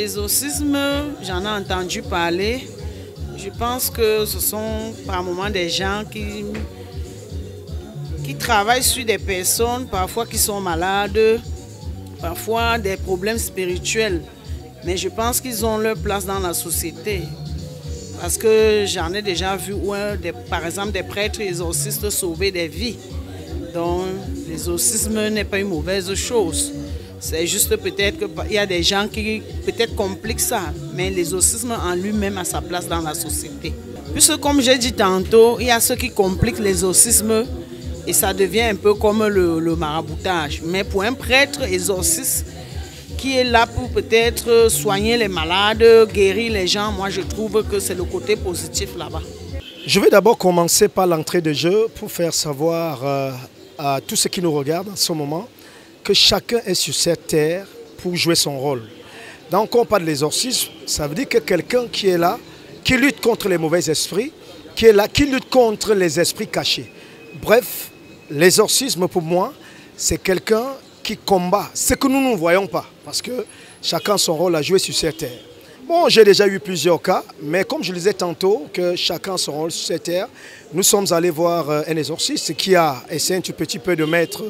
l'exorcisme, j'en ai entendu parler. Je pense que ce sont par moments des gens qui travaillent sur des personnes, parfois qui sont malades, parfois des problèmes spirituels. Mais je pense qu'ils ont leur place dans la société. Parce que j'en ai déjà vu, par exemple, des prêtres exorcistes sauver des vies. Donc, l'exorcisme n'est pas une mauvaise chose. C'est juste peut-être qu'il y a des gens qui peut-être compliquent ça. Mais l'exorcisme en lui-même a sa place dans la société. Puisque, comme j'ai dit tantôt, il y a ceux qui compliquent l'exorcisme et ça devient un peu comme le maraboutage. Mais pour un prêtre exorciste qui est là pour peut-être soigner les malades, guérir les gens, moi je trouve que c'est le côté positif là-bas. Je vais d'abord commencer par l'entrée de jeu pour faire savoir à tous ceux qui nous regardent en ce moment que chacun est sur cette terre pour jouer son rôle. Donc quand on parle de l'exorcisme, ça veut dire que quelqu'un qui est là, qui lutte contre les mauvais esprits, qui est là, qui lutte contre les esprits cachés. Bref, l'exorcisme pour moi, c'est quelqu'un qui combat ce que nous ne voyons pas, parce que chacun a son rôle à jouer sur cette terre. Bon, j'ai déjà eu plusieurs cas, mais comme je le disais tantôt, que chacun a son rôle sur cette terre, nous sommes allés voir un exorciste qui a essayé un tout petit peu de mettre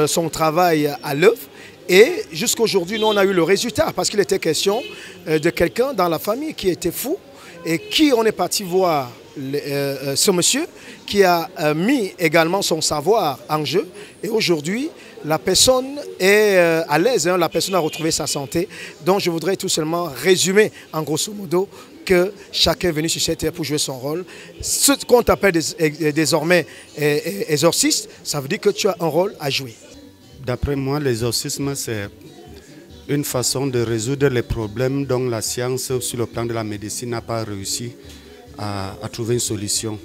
son travail à l'œuvre. Et jusqu'à aujourd'hui, nous on a eu le résultat, parce qu'il était question de quelqu'un dans la famille qui était fou, et qui on est parti voir ce monsieur qui a mis également son savoir en jeu. Et aujourd'hui, la personne est à l'aise, la personne a retrouvé sa santé. Donc je voudrais tout simplement résumer en grosso modo que chacun est venu sur cette terre pour jouer son rôle. Ce qu'on appelle désormais exorciste, ça veut dire que tu as un rôle à jouer. D'après moi, l'exorcisme, c'est une façon de résoudre les problèmes dont la science, sur le plan de la médecine, n'a pas réussi à trouver une solution.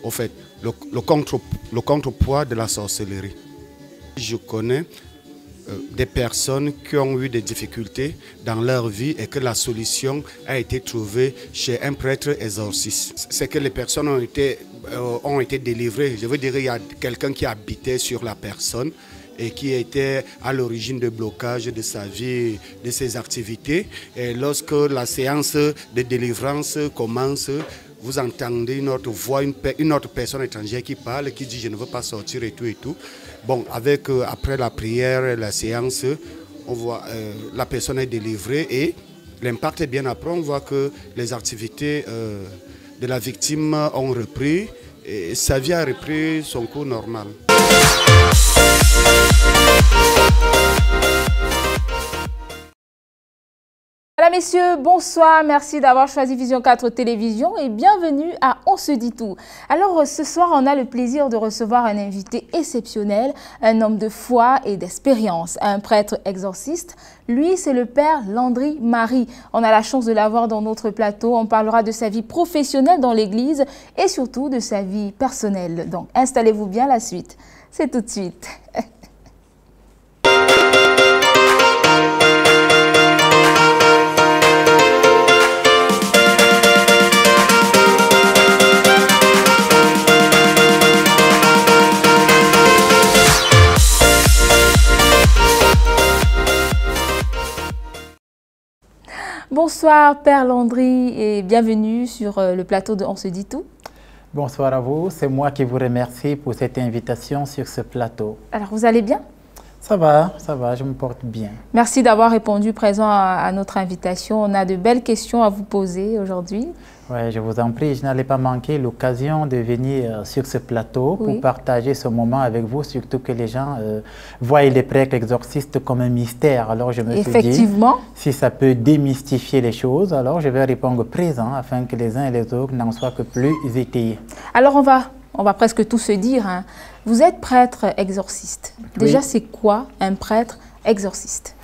Au fait, le contrepoids de la sorcellerie. Je connais des personnes qui ont eu des difficultés dans leur vie et que la solution a été trouvée chez un prêtre exorciste. C'est que les personnes ont été délivrées. Je veux dire, il y a quelqu'un qui habitait sur la personne et qui était à l'origine de blocage de sa vie, de ses activités. Et lorsque la séance de délivrance commence, vous entendez une autre voix, une autre personne étrangère qui parle, qui dit « je ne veux pas sortir » et tout et tout. Bon, après la prière, la séance, on voit la personne est délivrée et l'impact est bien après. On voit que les activités de la victime ont repris et sa vie a repris son cours normal. Mesdames, Messieurs, bonsoir, merci d'avoir choisi Vision 4 Télévision et bienvenue à On se dit tout. Alors ce soir, on a le plaisir de recevoir un invité exceptionnel, un homme de foi et d'expérience, un prêtre exorciste. Lui, c'est le père Landry Marie. On a la chance de l'avoir dans notre plateau. On parlera de sa vie professionnelle dans l'église et surtout de sa vie personnelle. Donc installez-vous bien, la suite. C'est tout de suite. Bonsoir Père Landry et bienvenue sur le plateau de On se dit tout. Bonsoir à vous, c'est moi qui vous remercie pour cette invitation sur ce plateau. Alors vous allez bien? Ça va, je me porte bien. Merci d'avoir répondu présent à notre invitation. On a de belles questions à vous poser aujourd'hui. Oui, je vous en prie, je n'allais pas manquer l'occasion de venir sur ce plateau pour partager ce moment avec vous, surtout que les gens voient les prêtres exorcistes comme un mystère. Alors je me suis dit, si ça peut démystifier les choses, alors je vais répondre présent afin que les uns et les autres n'en soient que plus étayés. Alors on va presque tout se dire, hein. Vous êtes prêtre exorciste. Déjà, c'est quoi un prêtre exorciste?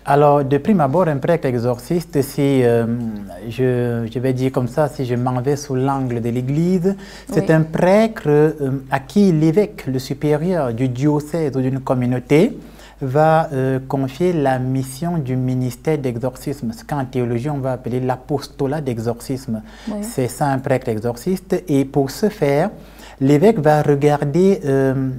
Alors, de prime abord, un prêtre exorciste, si je vais dire comme ça, si je m'en vais sous l'angle de l'Église, c'est un prêtre à qui l'évêque, le supérieur du diocèse ou d'une communauté, va confier la mission du ministère d'exorcisme, ce qu'en théologie on va appeler l'apostolat d'exorcisme. C'est ça un prêtre exorciste, et pour ce faire, l'évêque va regarder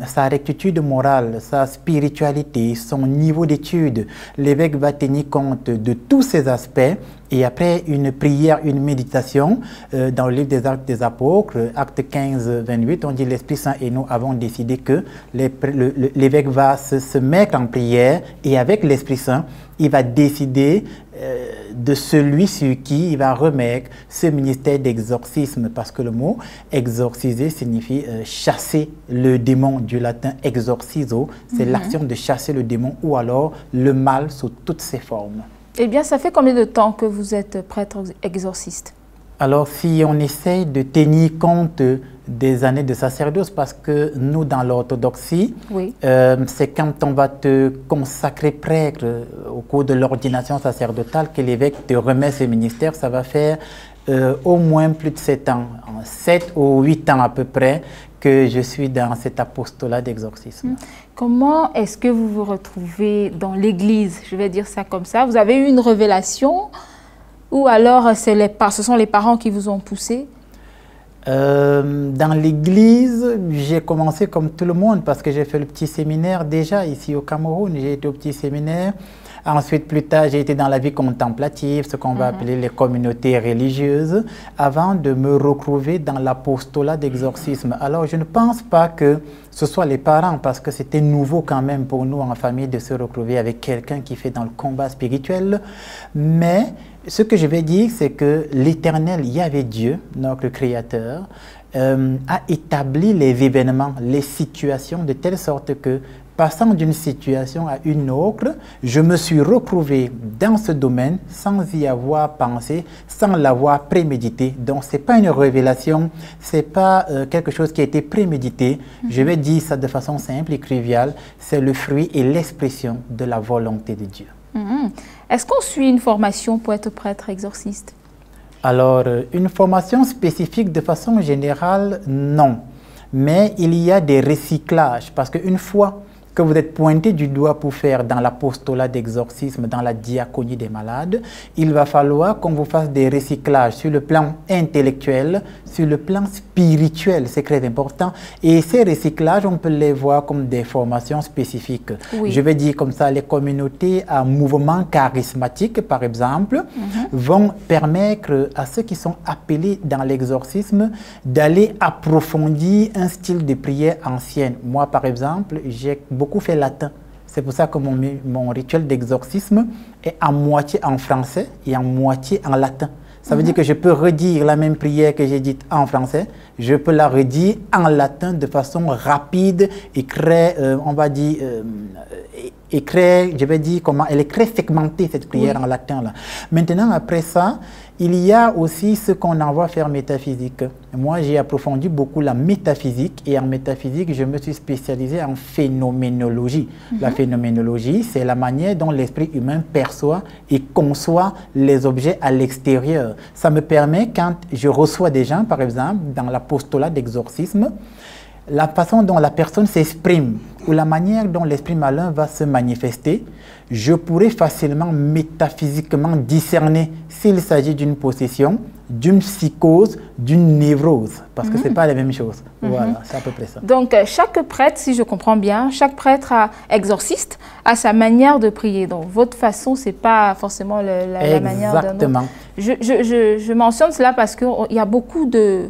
sa rectitude morale, sa spiritualité, son niveau d'étude. L'évêque va tenir compte de tous ces aspects. Et après une prière, une méditation, dans le livre des Actes des Apôtres, acte 15, 28, on dit l'Esprit Saint et nous avons décidé que l'évêque va se mettre en prière et avec l'Esprit Saint, il va décider de celui sur qui il va remettre ce ministère d'exorcisme, parce que le mot exorciser signifie chasser le démon, du latin exorcizo, c'est l'action de chasser le démon ou alors le mal sous toutes ses formes. Eh bien, ça fait combien de temps que vous êtes prêtre exorciste? Alors, si on essaye de tenir compte des années de sacerdoce, parce que nous, dans l'orthodoxie, oui. C'est quand on va te consacrer prêtre au cours de l'ordination sacerdotale que l'évêque te remet ce ministère. Ça va faire au moins plus de 7 ans, 7 ou 8 ans à peu près, que je suis dans cet apostolat d'exorcisme. Comment est-ce que vous vous retrouvez dans l'Église? Je vais dire ça comme ça. Vous avez eu une révélation ou alors ce sont les parents qui vous ont poussé? Dans l'Église, j'ai commencé comme tout le monde parce que j'ai fait le petit séminaire déjà ici au Cameroun. J'ai été au petit séminaire. Ensuite, plus tard, j'ai été dans la vie contemplative, ce qu'on va appeler les communautés religieuses, avant de me retrouver dans l'apostolat d'exorcisme. Alors, je ne pense pas que ce soit les parents, parce que c'était nouveau quand même pour nous en famille de se retrouver avec quelqu'un qui fait dans le combat spirituel. Mais ce que je vais dire, c'est que l'Éternel, Yahvé Dieu, notre Créateur, a établi les événements, les situations de telle sorte que, passant d'une situation à une autre, je me suis retrouvé dans ce domaine sans y avoir pensé, sans l'avoir prémédité. Donc, ce n'est pas une révélation, ce n'est pas quelque chose qui a été prémédité. Je vais dire ça de façon simple et triviale, c'est le fruit et l'expression de la volonté de Dieu. Est-ce qu'on suit une formation pour être prêtre exorciste? Alors, une formation spécifique de façon générale, non. Mais il y a des recyclages, parce qu'une fois que vous êtes pointé du doigt pour faire dans l'apostolat d'exorcisme, dans la diaconie des malades, il va falloir qu'on vous fasse des recyclages sur le plan intellectuel, sur le plan spirituel, c'est très important. Et ces recyclages, on peut les voir comme des formations spécifiques. Oui. Je vais dire comme ça, les communautés à mouvement charismatique, par exemple, vont permettre à ceux qui sont appelés dans l'exorcisme d'aller approfondir un style de prière ancienne. Moi, par exemple, j'ai beaucoup fait latin. C'est pour ça que mon rituel d'exorcisme est à moitié en français et à moitié en latin. Ça veut dire que je peux redire la même prière que j'ai dite en français, je peux la redire en latin de façon rapide et très, on va dire, et très, je vais dire comment, elle est très segmentée cette prière en latin là. Maintenant, après ça, il y a aussi ce qu'on envoie faire métaphysique. Moi, j'ai approfondi beaucoup la métaphysique et en métaphysique, je me suis spécialisé en phénoménologie. La phénoménologie, c'est la manière dont l'esprit humain perçoit et conçoit les objets à l'extérieur. Ça me permet, quand je reçois des gens, par exemple, dans l'apostolat d'exorcisme, la façon dont la personne s'exprime ou la manière dont l'esprit malin va se manifester, je pourrais facilement métaphysiquement discerner s'il s'agit d'une possession, d'une psychose, d'une névrose, parce que ce n'est pas la même chose. Voilà, c'est à peu près ça. Donc, chaque prêtre, si je comprends bien, chaque prêtre exorciste a sa manière de prier. Donc, votre façon, ce n'est pas forcément la manière d'un autre. Exactement. Je mentionne cela parce qu'il y a beaucoup de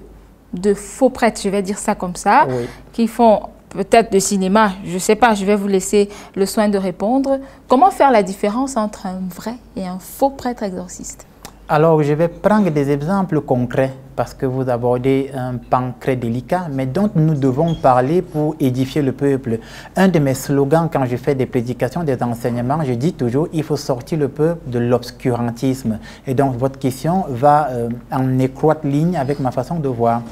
faux prêtres, je vais dire ça comme ça, qui font peut-être de cinéma, je ne sais pas, je vais vous laisser le soin de répondre. Comment faire la différence entre un vrai et un faux prêtre exorciste? Alors, je vais prendre des exemples concrets parce que vous abordez un pan très délicat, mais dont nous devons parler pour édifier le peuple. Un de mes slogans quand je fais des prédications, des enseignements, je dis toujours, il faut sortir le peuple de l'obscurantisme. Et donc, votre question va en étroite ligne avec ma façon de voir.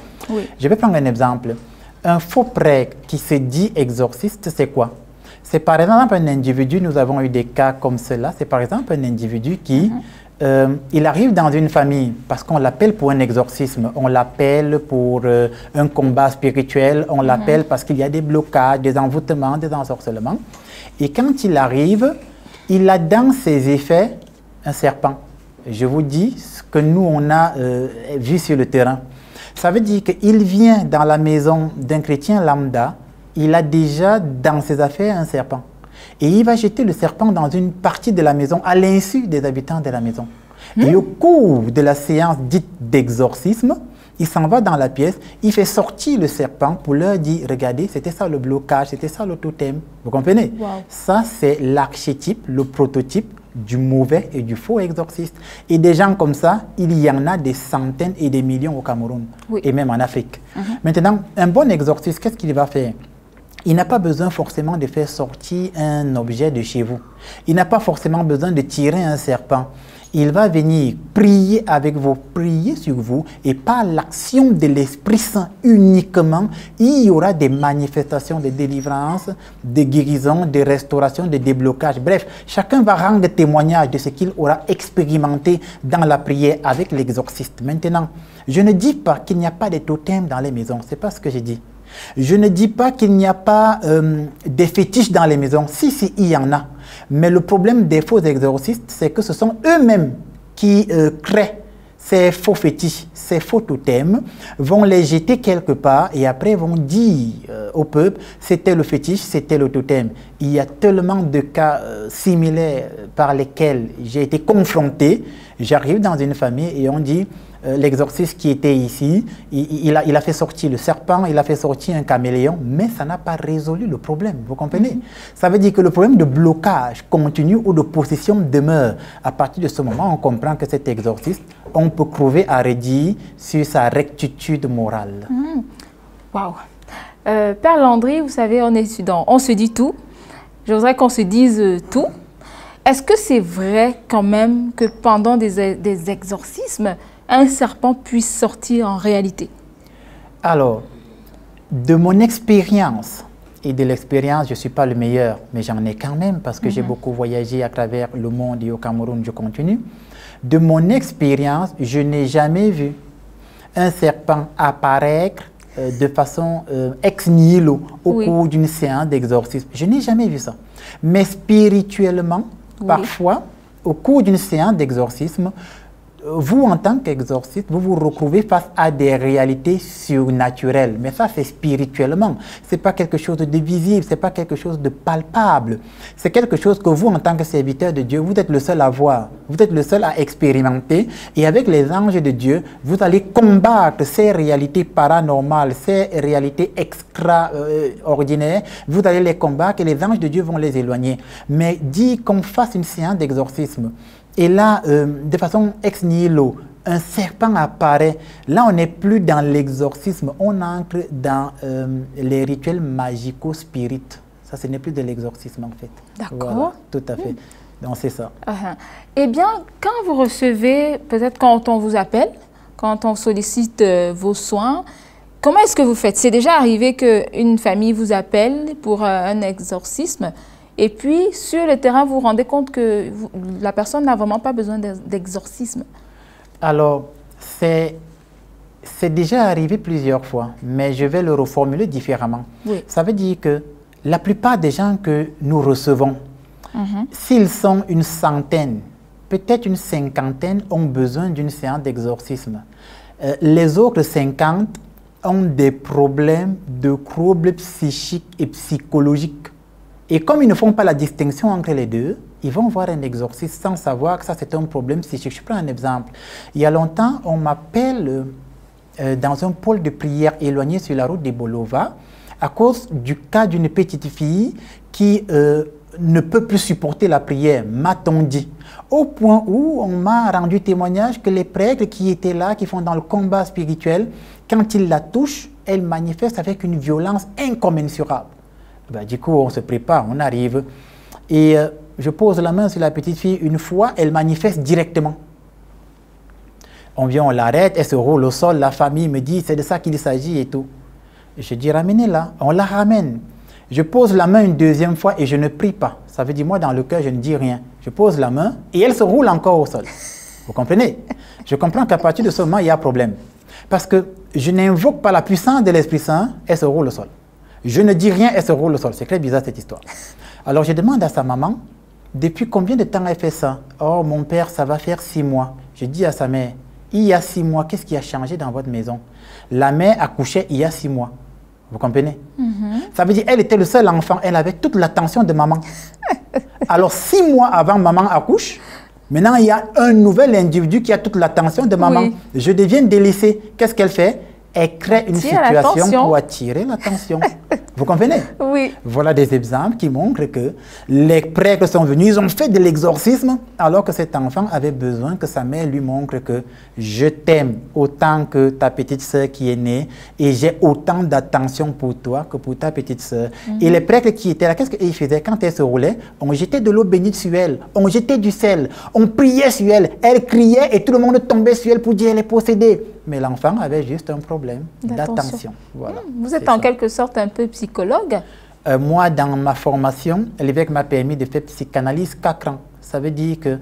Je vais prendre un exemple. Un faux prêtre qui se dit exorciste, c'est quoi? C'est par exemple un individu, nous avons eu des cas comme cela, c'est par exemple un individu qui... il arrive dans une famille parce qu'on l'appelle pour un exorcisme, on l'appelle pour un combat spirituel, on l'appelle parce qu'il y a des blocages, des envoûtements, des ensorcelements. Et quand il arrive, il a dans ses effets un serpent. Je vous dis ce que nous, on a vu sur le terrain. Ça veut dire qu'il vient dans la maison d'un chrétien lambda, il a déjà dans ses affaires un serpent. Et il va jeter le serpent dans une partie de la maison à l'insu des habitants de la maison. Et au cours de la séance dite d'exorcisme, il s'en va dans la pièce, il fait sortir le serpent pour leur dire, regardez, c'était ça le blocage, c'était ça le totem. Vous comprenez? Wow. Ça, c'est l'archétype, le prototype du mauvais et du faux exorciste. Et des gens comme ça, il y en a des centaines et des millions au Cameroun, oui, et même en Afrique. Maintenant, un bon exorciste, qu'est-ce qu'il va faire? Il n'a pas besoin forcément de faire sortir un objet de chez vous. Il n'a pas forcément besoin de tirer un serpent. Il va venir prier avec vous, prier sur vous, et par l'action de l'Esprit Saint uniquement, il y aura des manifestations de délivrance, de guérison, de restauration, de déblocage. Bref, chacun va rendre témoignage de ce qu'il aura expérimenté dans la prière avec l'exorciste. Maintenant, je ne dis pas qu'il n'y a pas de totems dans les maisons, ce n'est pas ce que j'ai dit. Je ne dis pas qu'il n'y a pas des fétiches dans les maisons. Si, il y en a. Mais le problème des faux exorcistes, c'est que ce sont eux-mêmes qui créent ces faux fétiches, ces faux totems, vont les jeter quelque part et après vont dire au peuple, c'était le fétiche, c'était le totem. Il y a tellement de cas similaires par lesquels j'ai été confronté. J'arrive dans une famille et on dit, l'exorciste qui était ici, il a fait sortir le serpent, il a fait sortir un caméléon, mais ça n'a pas résolu le problème, vous comprenez? Ça veut dire que le problème de blocage continu ou de possession demeure. À partir de ce moment, on comprend que cet exorciste, on peut trouver à redire sur sa rectitude morale. Waouh! Père Landry, vous savez, on se dit tout. Je voudrais qu'on se dise tout. Est-ce que c'est vrai quand même que pendant des exorcismes, un serpent puisse sortir en réalité? Alors, de mon expérience, et de l'expérience, je ne suis pas le meilleur, mais j'en ai quand même parce que j'ai beaucoup voyagé à travers le monde et au Cameroun, je continue. De mon expérience, je n'ai jamais vu un serpent apparaître de façon ex nihilo au cours d'une séance d'exorcisme. Je n'ai jamais vu ça. Mais spirituellement, parfois, au cours d'une séance d'exorcisme, vous, en tant qu'exorciste, vous vous retrouvez face à des réalités surnaturelles. Mais ça, c'est spirituellement. Ce n'est pas quelque chose de visible, ce n'est pas quelque chose de palpable. C'est quelque chose que vous, en tant que serviteur de Dieu, vous êtes le seul à voir. Vous êtes le seul à expérimenter. Et avec les anges de Dieu, vous allez combattre ces réalités paranormales, ces réalités extraordinaires. Vous allez les combattre et les anges de Dieu vont les éloigner. Mais dire qu'on fasse une séance d'exorcisme, et là, de façon ex nihilo, un serpent apparaît. Là, on n'est plus dans l'exorcisme, on entre dans les rituels magico-spirites. Ça, ce n'est plus de l'exorcisme, en fait. D'accord. Voilà, tout à fait. Donc, c'est ça. Eh bien, quand vous recevez, peut-être quand on vous appelle, quand on sollicite vos soins, comment est-ce que vous faites? C'est déjà arrivé qu'une famille vous appelle pour un exorcisme, et puis, sur le terrain, vous vous rendez compte que la personne n'a vraiment pas besoin d'exorcisme? Alors, c'est déjà arrivé plusieurs fois, mais je vais le reformuler différemment. Ça veut dire que la plupart des gens que nous recevons, s'ils sont une centaine, peut-être une cinquantaine, ont besoin d'une séance d'exorcisme. Les autres 50 ont des problèmes de troubles psychiques et psychologiques. Et comme ils ne font pas la distinction entre les deux, ils vont voir un exorciste sans savoir que ça c'est un problème psychique. Je prends un exemple. Il y a longtemps, on m'appelle dans un pôle de prière éloigné sur la route de Bolova à cause du cas d'une petite fille qui ne peut plus supporter la prière, m'a-t-on dit. Au point où on m'a rendu témoignage que les prêtres qui étaient là, qui font dans le combat spirituel, quand ils la touchent, elle manifeste avec une violence incommensurable. Du coup, on se prépare, on arrive. Et je pose la main sur la petite fille. Une fois, elle manifeste directement. On vient, on l'arrête, elle se roule au sol. La famille me dit, c'est de ça qu'il s'agit et tout. Je dis, ramenez-la. On la ramène. Je pose la main une deuxième fois et je ne prie pas. Ça veut dire, moi, dans le cœur, je ne dis rien. Je pose la main et elle se roule encore au sol. Vous comprenez? Je comprends qu'à partir de ce moment, il y a problème. Parce que je n'invoque pas la puissance de l'Esprit Saint, elle se roule au sol. Je ne dis rien, elle se roule au sol. C'est très bizarre cette histoire. Alors je demande à sa maman, depuis combien de temps elle fait ça? Oh mon père, ça va faire 6 mois. Je dis à sa mère, il y a 6 mois, qu'est-ce qui a changé dans votre maison? La mère accouchait il y a 6 mois. Vous comprenez? Ça veut dire qu'elle était le seul enfant, elle avait toute l'attention de maman. Alors 6 mois avant maman accouche, maintenant il y a un nouvel individu qui a toute l'attention de maman. Oui. Je deviens délaissée. Qu'est-ce qu'elle fait? Elle crée une situation pour attirer l'attention. Vous comprenez? Oui. Voilà des exemples qui montrent que les prêtres sont venus, ils ont fait de l'exorcisme, alors que cet enfant avait besoin que sa mère lui montre que je t'aime autant que ta petite sœur qui est née et j'ai autant d'attention pour toi que pour ta petite sœur. Et les prêtres qui étaient là, qu'est-ce qu'ils faisaient quand elle se roulait? On jetait de l'eau bénite sur elle, on jetait du sel, on priait sur elle, elle criait et tout le monde tombait sur elle pour dire elle est possédée. Mais l'enfant avait juste un problème d'attention. Voilà, vous êtes en quelque sorte un peu psychologue? Moi, dans ma formation, l'évêque m'a permis de faire psychanalyse 4 ans. Ça veut dire que,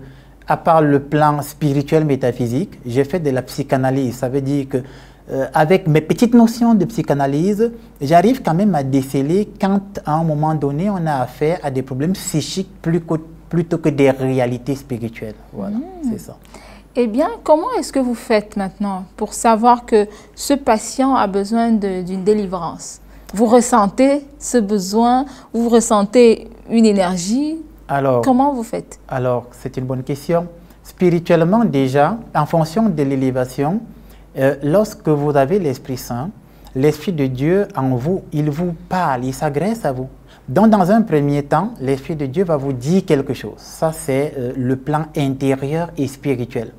à part le plan spirituel métaphysique, j'ai fait de la psychanalyse. Ça veut dire que, avec mes petites notions de psychanalyse, j'arrive quand même à déceler quand, à un moment donné, on a affaire à des problèmes psychiques plutôt que des réalités spirituelles. Voilà, c'est ça. Eh bien, comment est-ce que vous faites maintenant pour savoir que ce patient a besoin d'une délivrance? Vous ressentez ce besoin, vous ressentez une énergie? Alors, comment vous faites? Alors, c'est une bonne question. Spirituellement déjà, en fonction de l'élévation, lorsque vous avez l'Esprit Saint, l'Esprit de Dieu en vous, il vous parle, il s'adresse à vous. Donc, dans un premier temps, l'Esprit de Dieu va vous dire quelque chose. Ça, c'est le plan intérieur et spirituel.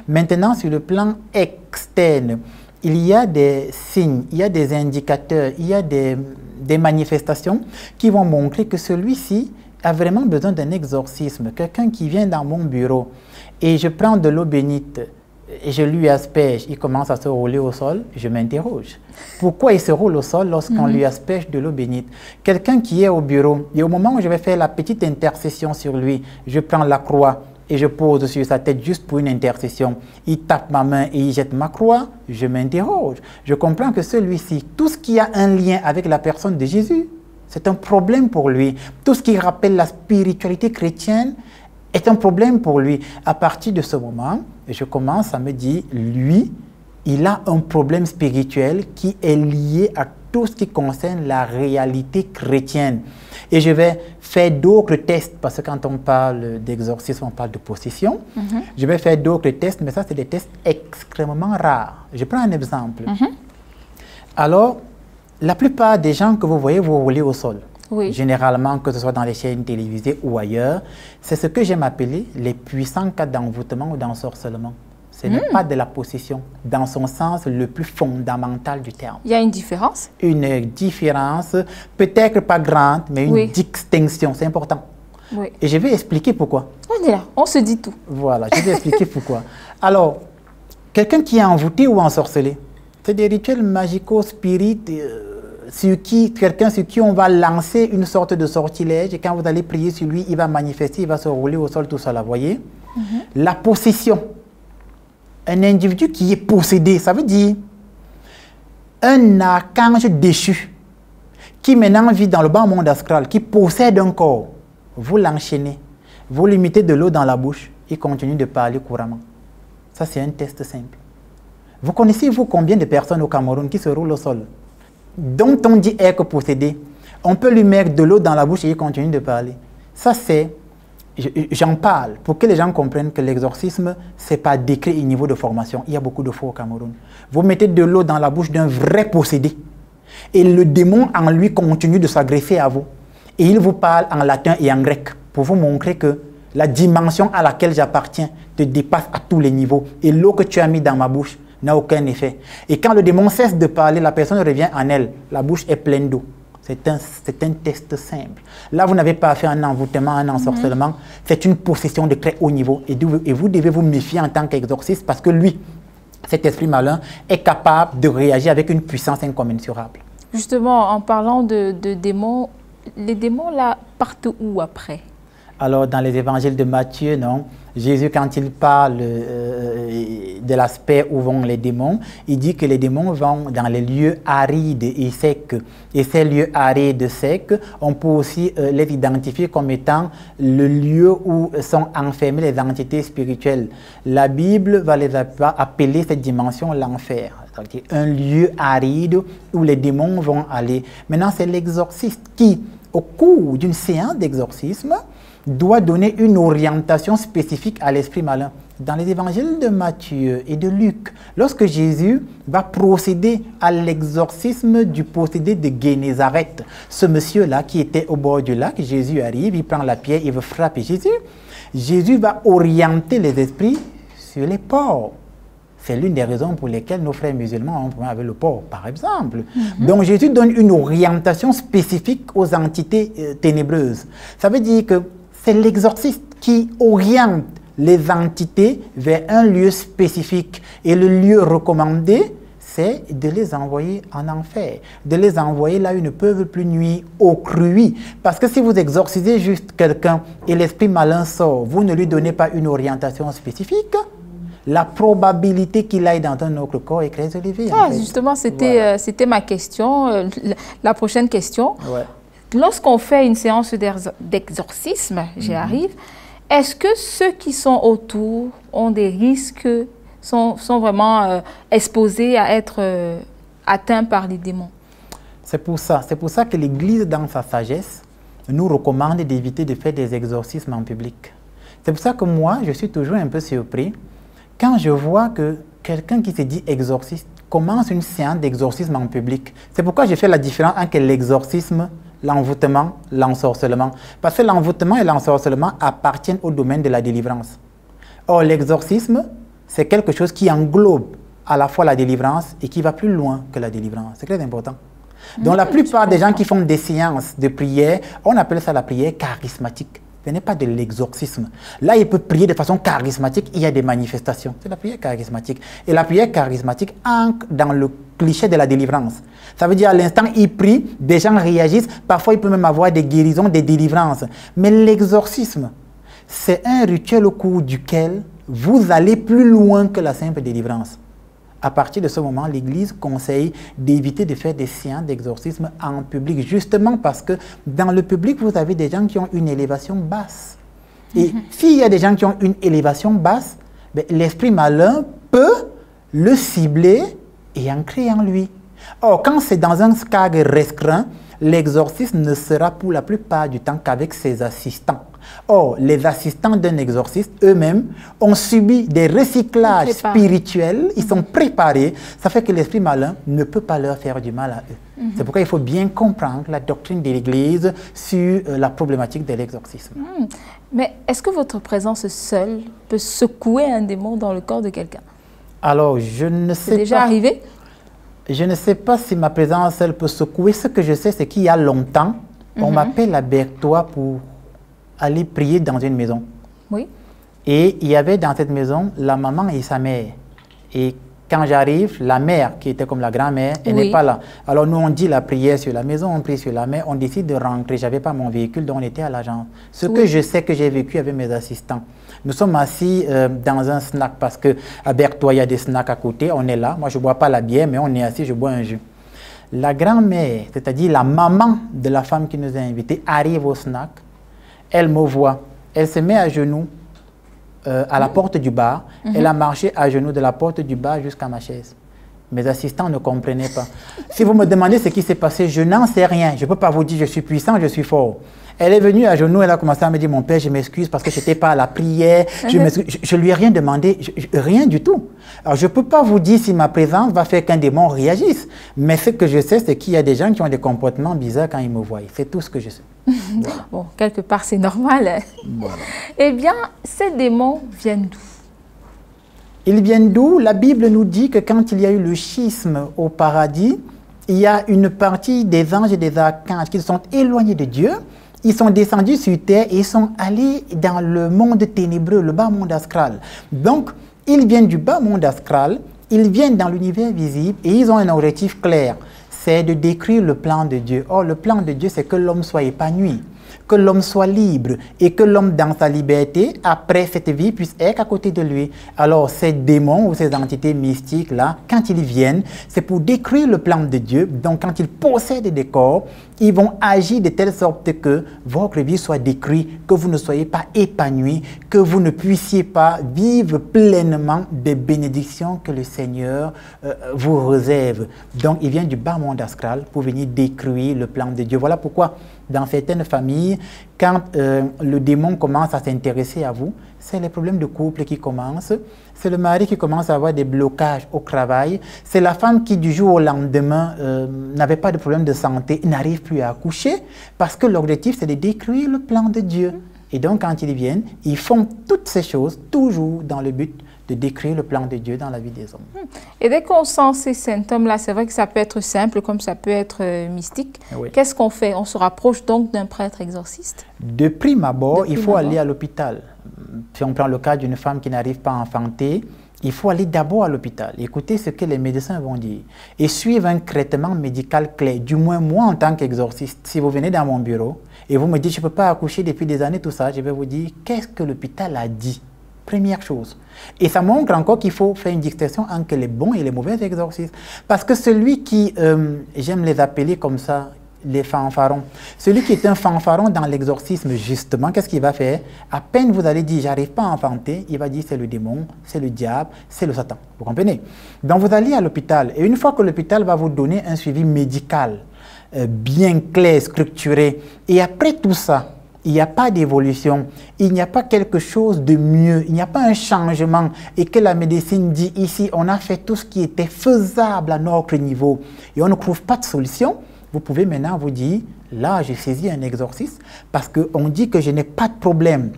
Maintenant, sur le plan externe, il y a des signes, il y a des indicateurs, il y a des manifestations qui vont montrer que celui-ci a vraiment besoin d'un exorcisme. Quelqu'un qui vient dans mon bureau et je prends de l'eau bénite et je lui asperge, il commence à se rouler au sol, je m'interroge. Pourquoi il se roule au sol lorsqu'on lui asperge de l'eau bénite? Quelqu'un qui est au bureau, et au moment où je vais faire la petite intercession sur lui, je prends la croix et je pose sur sa tête juste pour une intercession. Il tape ma main et il jette ma croix, je m'interroge. Je comprends que celui-ci, tout ce qui a un lien avec la personne de Jésus, c'est un problème pour lui. Tout ce qui rappelle la spiritualité chrétienne est un problème pour lui. À partir de ce moment, je commence à me dire, lui, il a un problème spirituel qui est lié à tout ce qui concerne la réalité chrétienne. Et je vais faire d'autres tests, parce que quand on parle d'exorcisme, on parle de possession. Je vais faire d'autres tests, mais ça, c'est des tests extrêmement rares. Je prends un exemple. Alors, la plupart des gens que vous voyez, vous roulez au sol. Oui. Généralement, que ce soit dans les chaînes télévisées ou ailleurs, c'est ce que j'aime appeler les puissants cas d'envoûtement ou d'ensorcellement. Ce n'est pas de la possession, dans son sens le plus fondamental du terme. Il y a une différence? Une différence, peut-être pas grande, mais une distinction, c'est important. Oui. Et je vais expliquer pourquoi. On est là, on se dit tout. Voilà, je vais expliquer pourquoi. Alors, quelqu'un qui est envoûté ou ensorcelé, c'est des rituels magico-spirites, quelqu'un sur qui on va lancer une sorte de sortilège et quand vous allez prier sur lui, il va manifester, il va se rouler au sol, tout ça, là, vous voyez? La possession. Un individu qui est possédé, ça veut dire un archange déchu qui maintenant vit dans le bas monde astral, qui possède un corps. Vous l'enchaînez, vous lui mettez de l'eau dans la bouche, il continue de parler couramment. Ça, c'est un test simple. Vous connaissez, vous, combien de personnes au Cameroun qui se roulent au sol, dont on dit être possédé? On peut lui mettre de l'eau dans la bouche et il continue de parler. Ça, c'est... J'en parle pour que les gens comprennent que l'exorcisme, ce n'est pas décret et niveau de formation. Il y a beaucoup de fois au Cameroun. Vous mettez de l'eau dans la bouche d'un vrai possédé et le démon en lui continue de s'agresser à vous. Et il vous parle en latin et en grec pour vous montrer que la dimension à laquelle j'appartiens te dépasse à tous les niveaux. Et l'eau que tu as mis dans ma bouche n'a aucun effet. Et quand le démon cesse de parler, la personne revient en elle. La bouche est pleine d'eau. C'est un test simple. Là, vous n'avez pas fait un envoûtement, un ensorcellement. C'est une possession de très haut niveau. Et vous devez vous méfier en tant qu'exorciste parce que lui, cet esprit malin, est capable de réagir avec une puissance incommensurable. Justement, en parlant de démons, les démons là partent où après? Alors, dans les évangiles de Matthieu, non, Jésus, quand il parle de l'aspect où vont les démons, il dit que les démons vont dans les lieux arides et secs. Et ces lieux arides et secs, on peut aussi les identifier comme étant le lieu où sont enfermées les entités spirituelles. La Bible va les appeler cette dimension l'enfer. Un lieu aride où les démons vont aller. Maintenant, c'est l'exorciste qui, au cours d'une séance d'exorcisme, doit donner une orientation spécifique à l'esprit malin. Dans les évangiles de Matthieu et de Luc, lorsque Jésus va procéder à l'exorcisme du possédé de Génézareth, ce monsieur-là qui était au bord du lac, Jésus arrive, il prend la pierre, il veut frapper Jésus. Jésus va orienter les esprits sur les porcs. C'est l'une des raisons pour lesquelles nos frères musulmans ont un problème avec le porc, par exemple. Donc Jésus donne une orientation spécifique aux entités ténébreuses. Ça veut dire que c'est l'exorciste qui oriente les entités vers un lieu spécifique. Et le lieu recommandé, c'est de les envoyer en enfer, de les envoyer là où ils ne peuvent plus nuire au cruit. Parce que si vous exorcisez juste quelqu'un et l'esprit malin sort, vous ne lui donnez pas une orientation spécifique, la probabilité qu'il aille dans un autre corps est très élevée. Ah, en fait. Justement, c'était ma question, la prochaine question. Ouais. Lorsqu'on fait une séance d'exorcisme, j'y arrive, est-ce que ceux qui sont autour ont des risques, sont vraiment exposés à être atteints par les démons? C'est pour ça que l'Église, dans sa sagesse, nous recommande d'éviter de faire des exorcismes en public. C'est pour ça que moi, je suis toujours un peu surpris quand je vois que quelqu'un qui se dit exorciste commence une séance d'exorcisme en public. C'est pourquoi j'ai fait la différence entre l'exorcisme, l'envoûtement, l'ensorcellement. Parce que l'envoûtement et l'ensorcellement appartiennent au domaine de la délivrance. Or, l'exorcisme, c'est quelque chose qui englobe à la fois la délivrance et qui va plus loin que la délivrance. C'est très important. Donc, la plupart des gens qui font des séances de prière, on appelle ça la prière charismatique. Ce n'est pas de l'exorcisme. Là, il peut prier de façon charismatique, il y a des manifestations. C'est la prière charismatique. Et la prière charismatique ancre dans le cliché de la délivrance. Ça veut dire à l'instant, il prie, des gens réagissent, parfois il peut même avoir des guérisons, des délivrances. Mais l'exorcisme, c'est un rituel au cours duquel vous allez plus loin que la simple délivrance. À partir de ce moment, l'Église conseille d'éviter de faire des séances d'exorcisme en public, justement parce que dans le public, vous avez des gens qui ont une élévation basse. Et s'il y a des gens qui ont une élévation basse, ben, l'esprit malin peut le cibler et ancrer en lui. Or, quand c'est dans un cadre restreint, l'exorcisme ne sera pour la plupart du temps qu'avec ses assistants. Or, les assistants d'un exorciste eux-mêmes ont subi des recyclages spirituels, ils sont préparés. Ça fait que l'esprit malin ne peut pas leur faire du mal à eux. C'est pourquoi il faut bien comprendre la doctrine de l'Église sur la problématique de l'exorcisme. Mais est-ce que votre présence seule peut secouer un démon dans le corps de quelqu'un? Alors, je ne sais pas. C'est déjà arrivé? Je ne sais pas si ma présence seule peut secouer. Ce que je sais, c'est qu'il y a longtemps, on m'appelle à Berthois pour aller prier dans une maison. Oui. Et il y avait dans cette maison la maman et sa mère. Et quand j'arrive, la mère, qui était comme la grand-mère, elle n'est pas là. Alors nous, on dit la prière sur la maison, on prie sur la mère, on décide de rentrer. Je n'avais pas mon véhicule, donc on était à l'agence. Ce que je sais que j'ai vécu avec mes assistants. Nous sommes assis dans un snack parce qu'à Berthois, il y a des snacks à côté. On est là. Moi, je ne bois pas la bière, mais on est assis, je bois un jus. La grand-mère, c'est-à-dire la maman de la femme qui nous a invités, arrive au snack. Elle me voit. Elle se met à genoux à la porte du bar. Elle a marché à genoux de la porte du bar jusqu'à ma chaise. Mes assistants ne comprenaient pas. Si vous me demandez ce qui s'est passé, je n'en sais rien. Je ne peux pas vous dire je suis puissant, je suis fort. Elle est venue à genoux, elle a commencé à me dire, mon père, je m'excuse parce que je n'étais pas à la prière. Je ne lui ai rien demandé, rien du tout. Alors, je ne peux pas vous dire si ma présence va faire qu'un démon réagisse. Mais ce que je sais, c'est qu'il y a des gens qui ont des comportements bizarres quand ils me voient. C'est tout ce que je sais. Voilà. Bon, quelque part, c'est normal. Voilà. Eh bien, ces démons viennent d'où? Ils viennent d'où? La Bible nous dit que quand il y a eu le schisme au paradis, il y a une partie des anges et des archanges qui se sont éloignés de Dieu. Ils sont descendus sur terre et ils sont allés dans le monde ténébreux, le bas monde astral. Donc, ils viennent du bas monde astral, ils viennent dans l'univers visible et ils ont un objectif clair. C'est de décrire le plan de Dieu. Or, le plan de Dieu, c'est que l'homme soit épanoui, que l'homme soit libre et que l'homme dans sa liberté, après cette vie, puisse être à côté de lui. Alors ces démons ou ces entités mystiques-là, quand ils viennent, c'est pour détruire le plan de Dieu. Donc quand ils possèdent des corps, ils vont agir de telle sorte que votre vie soit détruite, que vous ne soyez pas épanoui, que vous ne puissiez pas vivre pleinement des bénédictions que le Seigneur vous réserve. Donc il vient du bas monde astral pour venir détruire le plan de Dieu. Voilà pourquoi dans certaines familles, quand le démon commence à s'intéresser à vous, c'est les problèmes de couple qui commencent, c'est le mari qui commence à avoir des blocages au travail, c'est la femme qui du jour au lendemain n'avait pas de problème de santé, n'arrive plus à accoucher, parce que l'objectif c'est de détruire le plan de Dieu. Et donc quand ils viennent, ils font toutes ces choses toujours dans le but de décrire le plan de Dieu dans la vie des hommes. Et dès qu'on sent ces symptômes-là, c'est vrai que ça peut être simple comme ça peut être mystique. Oui. Qu'est-ce qu'on fait? On se rapproche donc d'un prêtre exorciste? De prime abord, il faut aller à l'hôpital. Si on prend le cas d'une femme qui n'arrive pas à enfanter, il faut aller d'abord à l'hôpital, écouter ce que les médecins vont dire et suivre un traitement médical clair. Du moins, moi, en tant qu'exorciste, si vous venez dans mon bureau et vous me dites « je ne peux pas accoucher depuis des années, tout ça », je vais vous dire « qu'est-ce que l'hôpital a dit ?» Première chose. Et ça montre encore qu'il faut faire une distinction entre les bons et les mauvais exorcistes. Parce que celui qui, j'aime les appeler comme ça, les fanfarons, celui qui est un fanfaron dans l'exorcisme, justement, qu'est-ce qu'il va faire? À peine vous allez dire, j'arrive pas à enfanter, il va dire, c'est le démon, c'est le diable, c'est le Satan. Vous comprenez? Donc vous allez à l'hôpital, et une fois que l'hôpital va vous donner un suivi médical, bien clair, structuré, et après tout ça, il n'y a pas d'évolution, il n'y a pas quelque chose de mieux, il n'y a pas un changement et que la médecine dit ici, on a fait tout ce qui était faisable à notre niveau et on ne trouve pas de solution, vous pouvez maintenant vous dire, là j'ai saisi un exorcisme parce qu'on dit que je n'ai pas de problème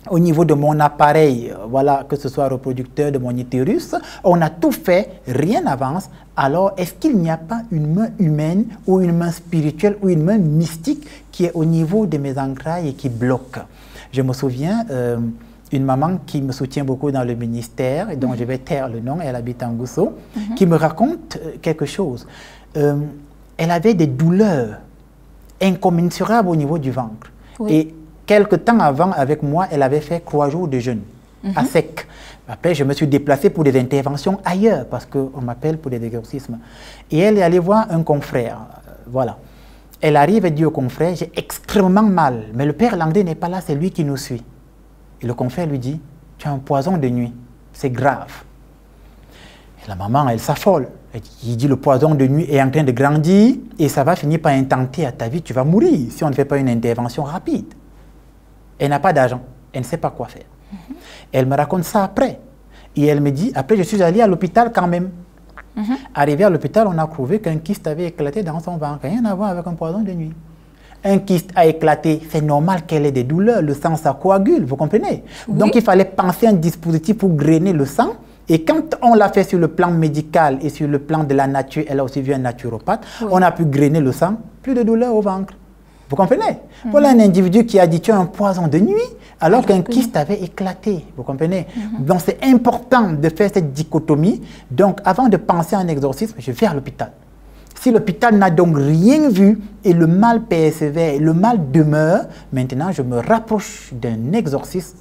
au niveau de mon appareil, voilà, que ce soit reproducteur de mon utérus, on a tout fait, rien n'avance. Alors, est-ce qu'il n'y a pas une main humaine ou une main spirituelle ou une main mystique qui est au niveau de mes entrailles et qui bloque? Je me souviens, une maman qui me soutient beaucoup dans le ministère, et dont je vais taire le nom, elle habite en Gousso, qui me raconte quelque chose. Elle avait des douleurs incommensurables au niveau du ventre. Oui. Et quelque temps avant, avec moi, elle avait fait 3 jours de jeûne à sec. Après, je me suis déplacé pour des interventions ailleurs, parce qu'on m'appelle pour des exorcismes. Et elle est allée voir un confrère. Voilà. Elle arrive et dit au confrère, j'ai extrêmement mal, mais le père Landé n'est pas là, c'est lui qui nous suit. Et le confrère lui dit, tu as un poison de nuit, c'est grave. Et la maman, elle s'affole. Il dit, le poison de nuit est en train de grandir et ça va finir par intenter à ta vie, tu vas mourir si on ne fait pas une intervention rapide. Elle n'a pas d'argent, elle ne sait pas quoi faire. Elle me raconte ça après. Et elle me dit, après je suis allée à l'hôpital quand même. Arrivé à l'hôpital, on a trouvé qu'un kyste avait éclaté dans son ventre. Rien à voir avec un poison de nuit. Un kyste a éclaté, c'est normal qu'elle ait des douleurs, le sang ça coagule, vous comprenez? Oui. Donc il fallait penser à un dispositif pour grainer le sang. Et quand on l'a fait sur le plan médical et sur le plan de la nature, elle a aussi vu un naturopathe, on a pu grainer le sang, plus de douleur au ventre. Vous comprenez? Voilà un individu qui a dit tu as un poison de nuit alors qu'un kyste avait éclaté. Vous comprenez? Donc c'est important de faire cette dichotomie. Donc avant de penser à un exorcisme, je vais à l'hôpital. Si l'hôpital n'a donc rien vu et le mal persévère et le mal demeure, maintenant je me rapproche d'un exorciste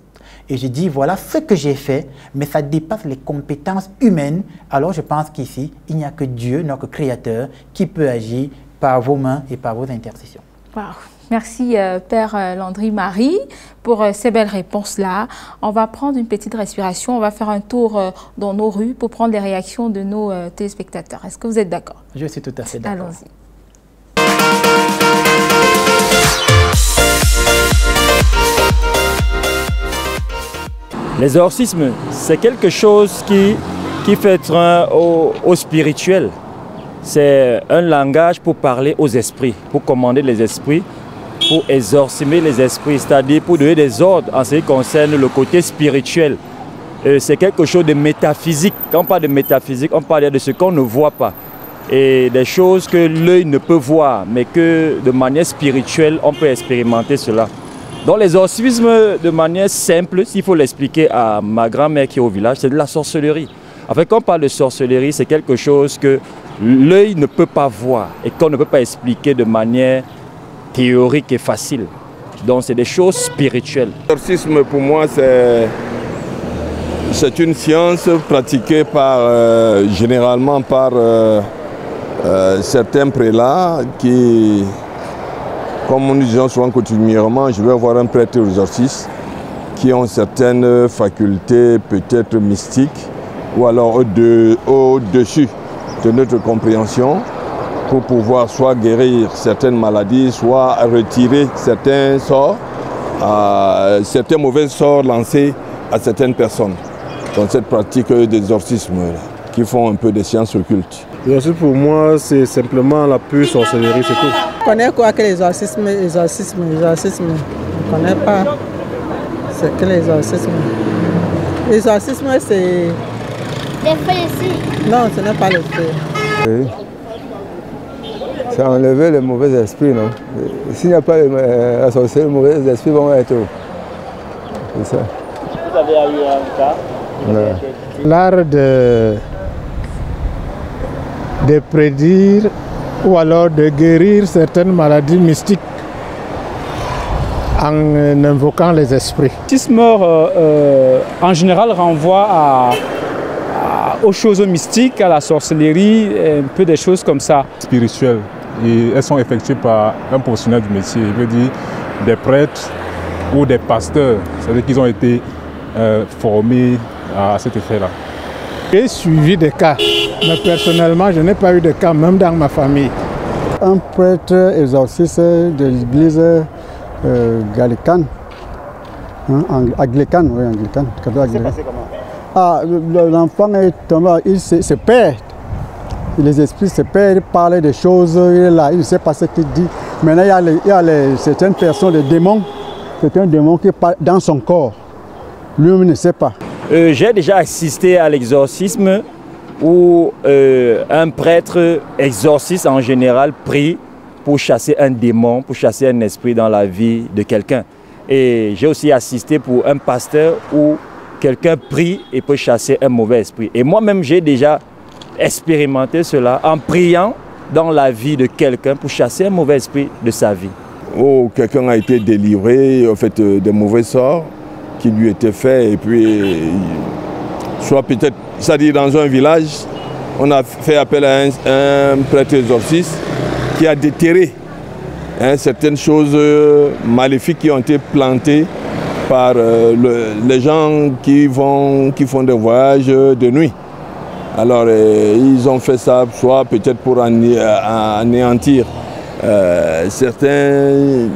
et je dis voilà ce que j'ai fait, mais ça dépasse les compétences humaines. Alors je pense qu'ici, il n'y a que Dieu, notre Créateur, qui peut agir par vos mains et par vos intercessions. Wow. Merci Père Landry-Marie pour ces belles réponses-là. On va prendre une petite respiration, on va faire un tour dans nos rues pour prendre les réactions de nos téléspectateurs. Est-ce que vous êtes d'accord? Je suis tout à fait d'accord. Allons-y. L'exorcisme, c'est quelque chose qui fait train au spirituel. C'est un langage pour parler aux esprits, pour commander les esprits, pour exorciser les esprits, c'est-à-dire pour donner des ordres en ce qui concerne le côté spirituel. C'est quelque chose de métaphysique. Quand on parle de métaphysique, on parle de ce qu'on ne voit pas. Et des choses que l'œil ne peut voir, mais que de manière spirituelle, on peut expérimenter cela. Donc l'exorcisme, de manière simple, s'il faut l'expliquer à ma grand-mère qui est au village, c'est de la sorcellerie. En fait, quand on parle de sorcellerie, c'est quelque chose que l'œil ne peut pas voir et qu'on ne peut pas expliquer de manière théorique et facile. Donc c'est des choses spirituelles. L'exorcisme pour moi c'est une science pratiquée généralement par certains prélats qui, comme nous disons souvent coutumièrement, je vais voir un prêtre exorciste qui ont certaines facultés peut-être mystiques ou alors au-dessus de notre compréhension pour pouvoir soit guérir certaines maladies, soit retirer certains sorts, certains mauvais sorts lancés à certaines personnes. Dans cette pratique d'exorcisme qui font un peu des sciences occultes. L'exorcisme pour moi c'est simplement la pure sorcellerie, c'est tout. On connaît quoi que l'exorcisme? Je ne connais pas. C'est que l'exorcisme. L'exorcisme c'est... Les feux ici? Non, ce n'est pas le feu. Oui. C'est enlever les mauvais esprits, non? S'il n'y a pas la sorcellerie, les mauvais esprits vont être où? C'est ça. Vous avez eu un cas? L'art de prédire ou alors de guérir certaines maladies mystiques en invoquant les esprits. L'exorcisme en général renvoie aux choses mystiques, à la sorcellerie, un peu des choses comme ça. Spirituelles, et elles sont effectuées par un professionnel du métier, je veux dire des prêtres ou des pasteurs, c'est-à-dire qu'ils ont été formés à cet effet-là. J'ai suivi des cas, mais personnellement je n'ai pas eu de cas, même dans ma famille. Un prêtre exorciste de l'église gallicane, anglicane, oui, anglicane. C'est passé comment? Ah, l'enfant est tombé, il se perd. Les esprits se perdent, il parle des choses, il est là, il ne sait pas ce qu'il dit. Maintenant, il y a certaines personnes, des démons, c'est un démon qui parle dans son corps. Lui-même ne sait pas. J'ai déjà assisté à l'exorcisme où un prêtre exorciste en général prie pour chasser un démon, pour chasser un esprit dans la vie de quelqu'un. Et j'ai aussi assisté pour un pasteur où quelqu'un prie et peut chasser un mauvais esprit. Et moi-même, j'ai déjà expérimenté cela en priant dans la vie de quelqu'un pour chasser un mauvais esprit de sa vie. Oh, quelqu'un a été délivré en fait, des mauvais sorts qui lui étaient faits et puis soit peut-être, c'est-à-dire dans un village, on a fait appel à un prêtre exorciste qui a déterré certaines choses maléfiques qui ont été plantées par les gens qui font des voyages de nuit. Alors ils ont fait ça soit peut-être pour anéantir certains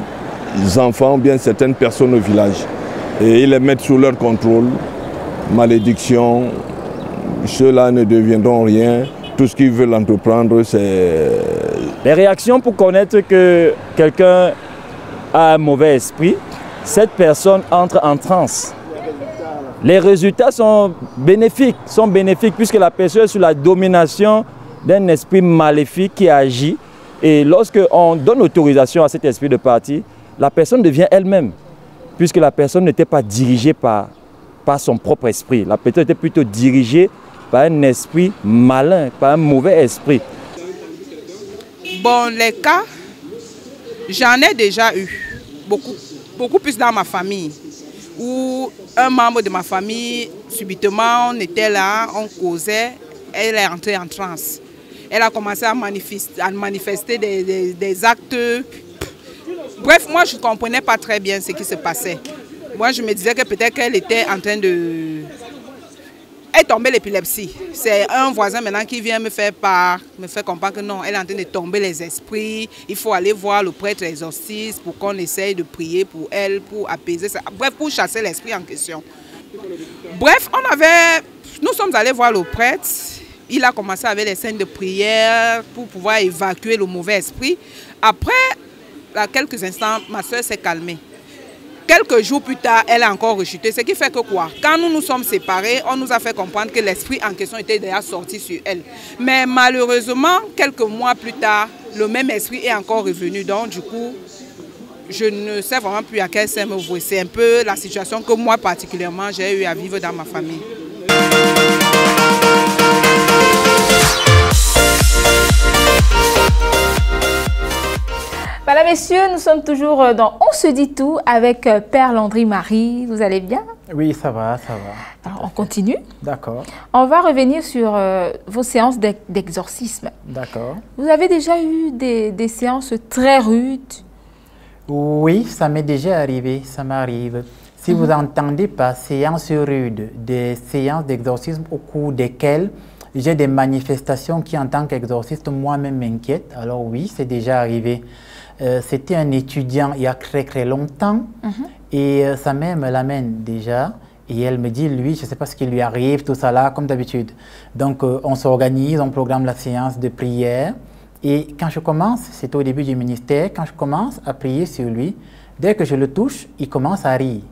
enfants ou bien certaines personnes au village. Et ils les mettent sous leur contrôle, malédiction, ceux-là ne deviendront rien. Tout ce qu'ils veulent entreprendre, c'est... Les réactions pour connaître que quelqu'un a un mauvais esprit, cette personne entre en transe. Les résultats sont bénéfiques puisque la personne est sous la domination d'un esprit maléfique qui agit. Et lorsqu'on donne autorisation à cet esprit de partir, la personne devient elle-même. Puisque la personne n'était pas dirigée par son propre esprit. La personne était plutôt dirigée par un esprit malin, par un mauvais esprit. Bon, les cas, j'en ai déjà eu, beaucoup plus dans ma famille, où un membre de ma famille, subitement, on était là, on causait, elle est entrée en transe. Elle a commencé à manifester des actes. Bref, moi je ne comprenais pas très bien ce qui se passait. Moi je me disais que peut-être qu'elle était en train de... Elle tombait l'épilepsie. C'est un voisin maintenant qui vient me faire comprendre que non, elle est en train de tomber les esprits. Il faut aller voir le prêtre exorciste pour qu'on essaye de prier pour elle, pour apaiser ça. Bref, pour chasser l'esprit en question. Bref, nous sommes allés voir le prêtre. Il a commencé avec les scènes de prière pour pouvoir évacuer le mauvais esprit. Après, à quelques instants, ma soeur s'est calmée. Quelques jours plus tard, elle a encore rechuté. Ce qui fait que quoi? Quand nous nous sommes séparés, on nous a fait comprendre que l'esprit en question était déjà sorti sur elle. Mais malheureusement, quelques mois plus tard, le même esprit est encore revenu. Donc du coup, je ne sais vraiment plus à quel sein me vouer. C'est un peu la situation que moi particulièrement, j'ai eu à vivre dans ma famille. Voilà, messieurs, nous sommes toujours dans On se dit tout avec Père Landry-Marie. Vous allez bien? Oui, ça va, ça va. Alors, on continue. D'accord. On va revenir sur vos séances d'exorcisme. D'accord. Vous avez déjà eu des séances très rudes? Oui, ça m'est déjà arrivé, ça m'arrive. Si vous entendez par séances rudes, des séances d'exorcisme au cours desquelles j'ai des manifestations qui, en tant qu'exorciste, moi-même m'inquiètent, alors oui, c'est déjà arrivé. C'était un étudiant il y a très longtemps et sa mère me l'amène déjà et elle me dit, lui, je ne sais pas ce qui lui arrive, tout ça là, comme d'habitude. Donc, on s'organise, on programme la séance de prière et quand je commence, c'était au début du ministère, quand je commence à prier sur lui, dès que je le touche, il commence à rire.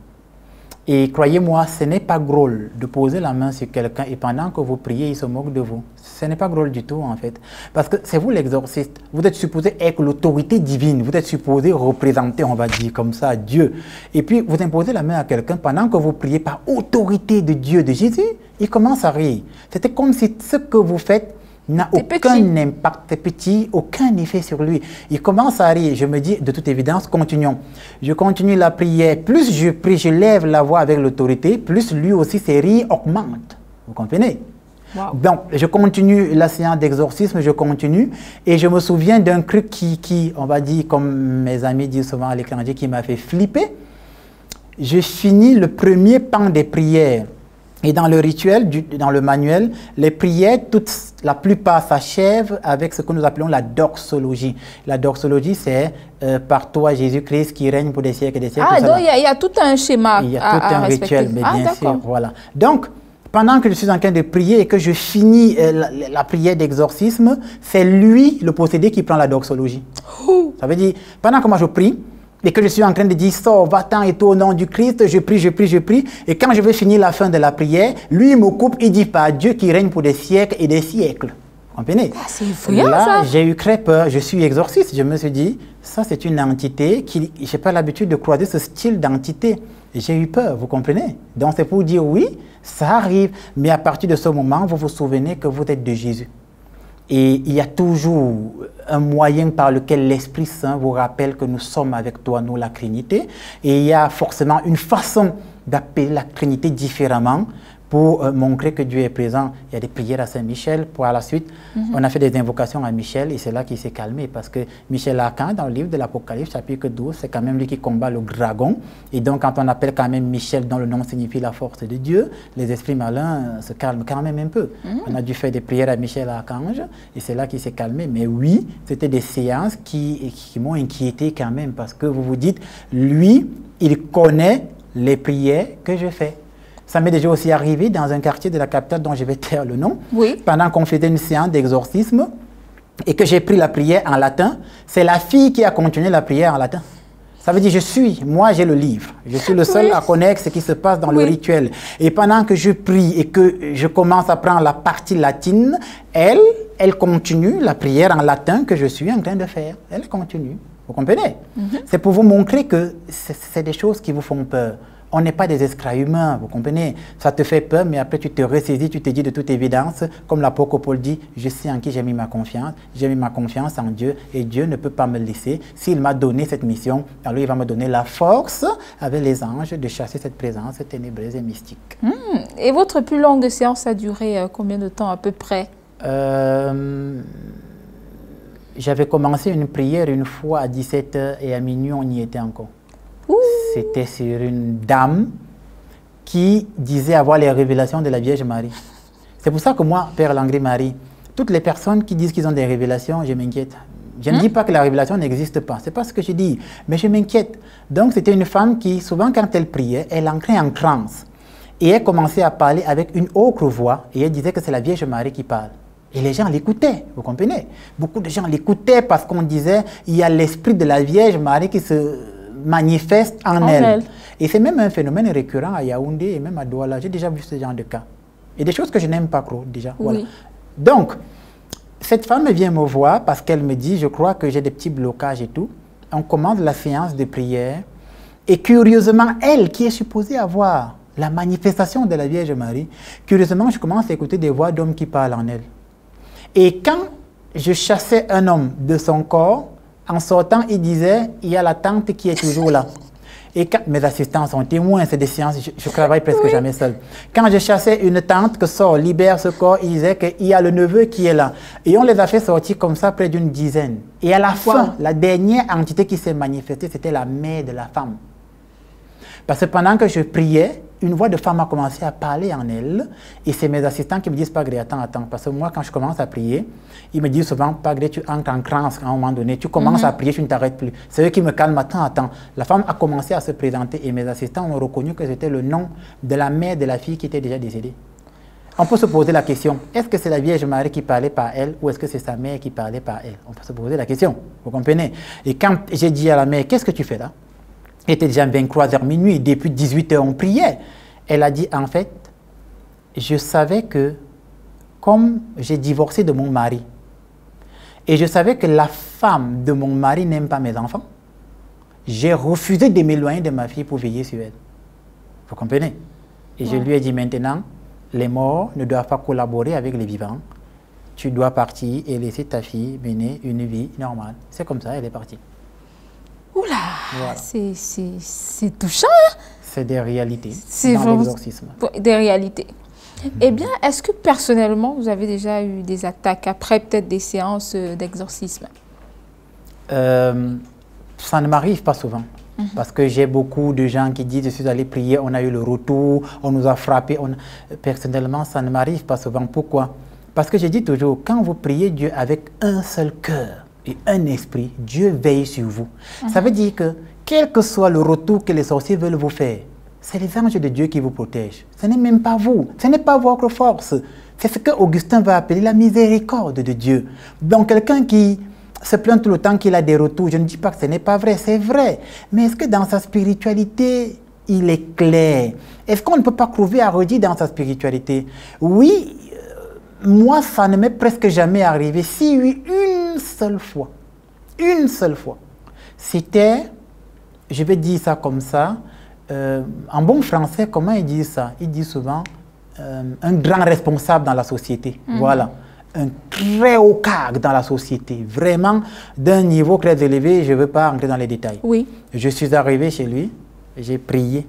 Et croyez-moi, ce n'est pas drôle de poser la main sur quelqu'un et pendant que vous priez, il se moque de vous. Ce n'est pas drôle du tout en fait. Parce que c'est vous l'exorciste. Vous êtes supposé être l'autorité divine. Vous êtes supposé représenter, on va dire comme ça, Dieu. Et puis vous imposez la main à quelqu'un pendant que vous priez par autorité de Dieu, de Jésus, il commence à rire. C'était comme si ce que vous faites n'a aucun impact petit, aucun effet sur lui. Il commence à rire. Je me dis, de toute évidence, continuons. Je continue la prière. Plus je prie, je lève la voix avec l'autorité, plus lui aussi, ses rires augmentent. Vous comprenez? Wow. Donc, je continue la séance d'exorcisme, je continue. Et je me souviens d'un truc qui, on va dire, comme mes amis disent souvent à l'étranger, qui m'a fait flipper. Je finis le premier pan des prières. Et dans le rituel, dans le manuel, les prières, la plupart s'achèvent avec ce que nous appelons la doxologie. La doxologie, c'est par toi, Jésus-Christ, qui règne pour des siècles et des siècles. Ah, donc il y a tout un schéma. Il y a tout un rituel, mais bien sûr, voilà. Donc, pendant que je suis en train de prier et que je finis la prière d'exorcisme, c'est lui, le possédé, qui prend la doxologie. Ça veut dire, pendant que moi je prie, et que je suis en train de dire, sors, va-t'en et tout au nom du Christ, je prie, je prie, je prie. Et quand je vais finir la fin de la prière, lui il me coupe, il dit, par Dieu qui règne pour des siècles et des siècles. Vous comprenez? Ah, c'est effrayant, là, j'ai eu très peur, je suis exorciste, je me suis dit, ça c'est une entité, qui, je n'ai pas l'habitude de croiser ce style d'entité. J'ai eu peur, vous comprenez? Donc c'est pour dire, oui, ça arrive, mais à partir de ce moment, vous vous souvenez que vous êtes de Jésus. Et il y a toujours un moyen par lequel l'Esprit Saint vous rappelle que nous sommes avec toi, nous, la Trinité. Et il y a forcément une façon d'appeler la Trinité différemment pour montrer que Dieu est présent. Il y a des prières à Saint-Michel. Pour à la suite, on a fait des invocations à Michel et c'est là qu'il s'est calmé parce que Michel Archange, dans le livre de l'Apocalypse, chapitre 12, c'est quand même lui qui combat le dragon. Et donc, quand on appelle quand même Michel, dont le nom signifie la force de Dieu, les esprits malins se calment quand même un peu. On a dû faire des prières à Michel Archange et c'est là qu'il s'est calmé. Mais oui, c'était des séances qui m'ont inquiété quand même parce que vous vous dites, lui, il connaît les prières que je fais. Ça m'est déjà aussi arrivé dans un quartier de la capitale dont je vais taire le nom. Oui. Pendant qu'on faisait une séance d'exorcisme et que j'ai pris la prière en latin, c'est la fille qui a continué la prière en latin. Ça veut dire, moi j'ai le livre. Je suis le seul à connaître ce qui se passe dans le rituel. Et pendant que je prie et que je commence à prendre la partie latine, elle continue la prière en latin que je suis en train de faire. Elle continue. Vous comprenez? C'est pour vous montrer que c'est des choses qui vous font peur. On n'est pas des esclaves humains, vous comprenez? Ça te fait peur, mais après tu te ressaisis, tu te dis de toute évidence, comme l'apôtre Paul dit, je sais en qui j'ai mis ma confiance en Dieu, et Dieu ne peut pas me laisser. S'il m'a donné cette mission, alors il va me donner la force, avec les anges, de chasser cette présence ténébreuse et mystique. Et votre plus longue séance a duré combien de temps à peu près? J'avais commencé une prière une fois à 17h et à minuit on y était encore. C'était sur une dame qui disait avoir les révélations de la Vierge Marie. C'est pour ça que moi, Père Landry-Marie, toutes les personnes qui disent qu'ils ont des révélations, je m'inquiète. Je ne dis pas que la révélation n'existe pas, c'est pas ce que je dis, mais je m'inquiète. Donc c'était une femme qui, souvent quand elle priait, elle entrait en transe. Et elle commençait à parler avec une autre voix, et elle disait que c'est la Vierge Marie qui parle. Et les gens l'écoutaient, vous comprenez? Beaucoup de gens l'écoutaient parce qu'on disait, il y a l'esprit de la Vierge Marie qui se manifeste en elle. Et c'est même un phénomène récurrent à Yaoundé et même à Douala. J'ai déjà vu ce genre de cas. Et des choses que je n'aime pas trop déjà. Oui. Voilà. Donc, cette femme vient me voir parce qu'elle me dit, je crois que j'ai des petits blocages et tout. On commence la séance de prière. Et curieusement, elle qui est supposée avoir la manifestation de la Vierge Marie, curieusement, je commence à écouter des voix d'hommes qui parlent en elle. Et quand je chassais un homme de son corps, En sortant, il disait, il y a la tante qui est toujours là. Et quand mes assistants sont témoins, c'est des séances, je travaille presque jamais seul. Quand je chassais une tante que sort, libère ce corps, il disait qu'il y a le neveu qui est là. Et on les a fait sortir comme ça, près d'une dizaine. Et à la fin, la dernière entité qui s'est manifestée, c'était la mère de la femme. Parce que pendant que je priais, une voix de femme a commencé à parler en elle. Et c'est mes assistants qui me disent, Pagré, attends. Parce que moi, quand je commence à prier, ils me disent souvent, Pagré, tu entres en transe à un moment donné. Tu commences à prier, tu ne t'arrêtes plus. C'est eux qui me calment, attends. La femme a commencé à se présenter et mes assistants ont reconnu que c'était le nom de la mère de la fille qui était déjà décédée. On peut se poser la question, est-ce que c'est la Vierge Marie qui parlait par elle ou est-ce que c'est sa mère qui parlait par elle? On peut se poser la question, vous comprenez? Et quand j'ai dit à la mère, qu'est-ce que tu fais là? Il était déjà 23h minuit, depuis 18h on priait. Elle a dit, en fait, je savais que comme j'ai divorcé de mon mari, et je savais que la femme de mon mari n'aime pas mes enfants, j'ai refusé de m'éloigner de ma fille pour veiller sur elle. Vous comprenez? Et je lui ai dit maintenant, les morts ne doivent pas collaborer avec les vivants. Tu dois partir et laisser ta fille mener une vie normale. C'est comme ça, elle est partie. Oula, voilà. C'est touchant. C'est des réalités dans l'exorcisme. Des réalités. Eh bien, est-ce que personnellement, vous avez déjà eu des attaques après peut-être des séances d'exorcisme? Ça ne m'arrive pas souvent. Parce que j'ai beaucoup de gens qui disent, je suis allé prier, on a eu le retour, on nous a frappé. Personnellement, ça ne m'arrive pas souvent. Pourquoi? Parce que je dis toujours, quand vous priez Dieu avec un seul cœur, et un esprit, Dieu veille sur vous. Ça veut dire que, quel que soit le retour que les sorciers veulent vous faire, c'est les anges de Dieu qui vous protègent. Ce n'est même pas vous, ce n'est pas votre force. C'est ce que Augustin va appeler la miséricorde de Dieu. Donc quelqu'un qui se plaint tout le temps qu'il a des retours, je ne dis pas que ce n'est pas vrai, c'est vrai. Mais est-ce que dans sa spiritualité, il est clair? Est-ce qu'on ne peut pas trouver à redire dans sa spiritualité? Oui, moi, ça ne m'est presque jamais arrivé. Si oui, une seule fois, c'était, je vais dire ça comme ça, en bon français, comment ils disent ça? Ils disent souvent un grand responsable dans la société. Voilà, un très haut cadre dans la société, vraiment d'un niveau très élevé, je ne veux pas entrer dans les détails. Oui. Je suis arrivé chez lui, j'ai prié,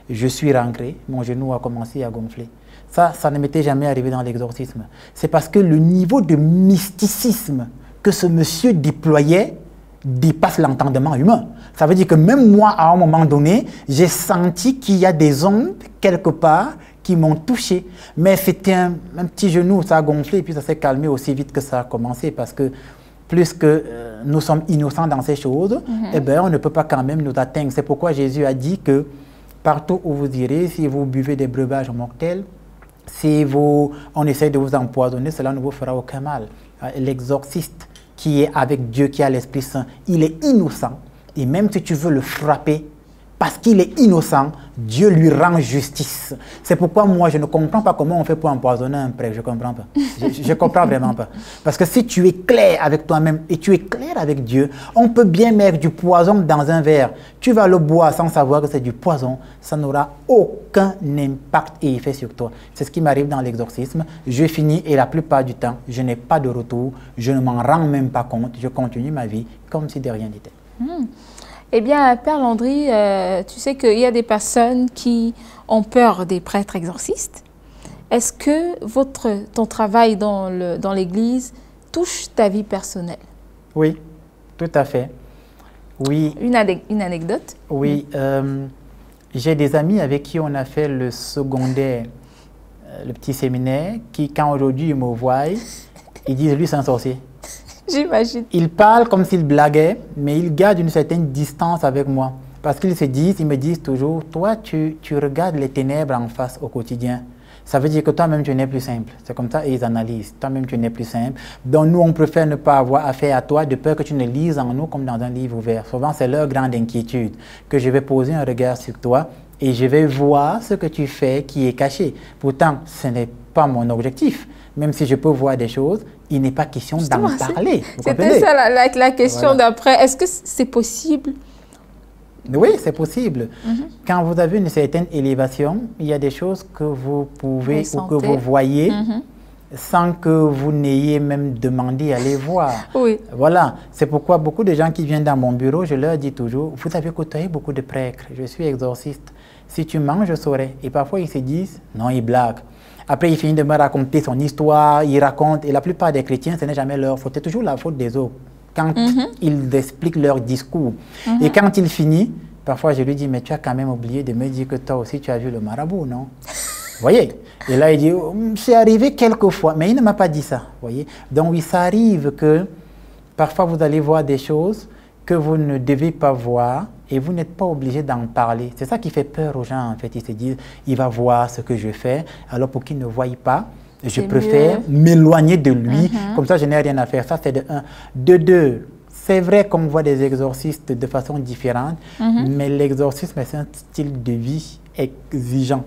je suis rentré, mon genou a commencé à gonfler. Ça ne m'était jamais arrivé dans l'exorcisme. C'est parce que le niveau de mysticisme que ce monsieur déployait dépasse l'entendement humain. Ça veut dire que même moi, à un moment donné, j'ai senti qu'il y a des ondes quelque part qui m'ont touché. Mais c'était un petit genou, ça a gonflé et puis ça s'est calmé aussi vite que ça a commencé parce que plus que nous sommes innocents dans ces choses, eh bien, on ne peut pas quand même nous atteindre. C'est pourquoi Jésus a dit que partout où vous irez, si vous buvez des breuvages mortels, si on essaie de vous empoisonner, cela ne vous fera aucun mal. L'exorciste qui est avec Dieu, qui a l'Esprit Saint, il est innocent. Et même si tu veux le frapper, parce qu'il est innocent, Dieu lui rend justice. C'est pourquoi moi, je ne comprends pas comment on fait pour empoisonner un prêtre. Je ne comprends pas. Je ne comprends vraiment pas. Parce que si tu es clair avec toi-même et tu es clair avec Dieu, on peut bien mettre du poison dans un verre. Tu vas le boire sans savoir que c'est du poison. Ça n'aura aucun impact et effet sur toi. C'est ce qui m'arrive dans l'exorcisme. Je finis et la plupart du temps, je n'ai pas de retour. Je ne m'en rends même pas compte. Je continue ma vie comme si de rien n'était. Eh bien, Père Landry, tu sais qu'il y a des personnes qui ont peur des prêtres exorcistes. Est-ce que ton travail dans l'Église touche ta vie personnelle? Oui, tout à fait. Oui. Une anecdote? Oui. J'ai des amis avec qui on a fait le secondaire, le petit séminaire, qui, quand aujourd'hui ils me voient, ils disent « lui, c'est un sorcier ». J'imagine. Ils parlent comme s'ils blaguaient, mais ils gardent une certaine distance avec moi. Parce qu'ils me disent toujours, toi, tu regardes les ténèbres en face au quotidien. Ça veut dire que toi-même, tu n'es plus simple. C'est comme ça, et ils analysent. Toi-même, tu n'es plus simple. Donc, nous, on préfère ne pas avoir affaire à toi de peur que tu ne lises en nous comme dans un livre ouvert. Souvent, c'est leur grande inquiétude, que je vais poser un regard sur toi et je vais voir ce que tu fais qui est caché. Pourtant, ce n'est pas mon objectif. Même si je peux voir des choses, il n'est pas question d'en parler. C'était ça la question d'après. Est-ce que c'est possible? Oui, c'est possible. Quand vous avez une certaine élévation, il y a des choses que vous pouvez ou que vous voyez sans que vous n'ayez même demandé à les voir. Oui. Voilà, c'est pourquoi beaucoup de gens qui viennent dans mon bureau, je leur dis toujours, vous avez côtoyé beaucoup de prêtres, je suis exorciste. Si tu mens, je saurais. Et parfois, ils se disent, non, ils blaguent. Après, il finit de me raconter son histoire, il raconte, et la plupart des chrétiens, ce n'est jamais leur faute, c'est toujours la faute des autres, quand ils expliquent leur discours. Et quand il finit, parfois je lui dis, mais tu as quand même oublié de me dire que toi aussi tu as vu le marabout, non? Vous voyez? Et là, il dit, c'est arrivé quelques fois, mais il ne m'a pas dit ça. Vous voyez? Donc, oui, ça arrive que parfois vous allez voir des choses que vous ne devez pas voir et vous n'êtes pas obligé d'en parler. C'est ça qui fait peur aux gens, en fait. Ils se disent, il va voir ce que je fais, alors pour qu'il ne voie pas, je préfère m'éloigner de lui, comme ça je n'ai rien à faire. Ça, c'est de un. De deux, c'est vrai qu'on voit des exorcistes de façon différente, mais l'exorcisme, c'est un style de vie exigeant.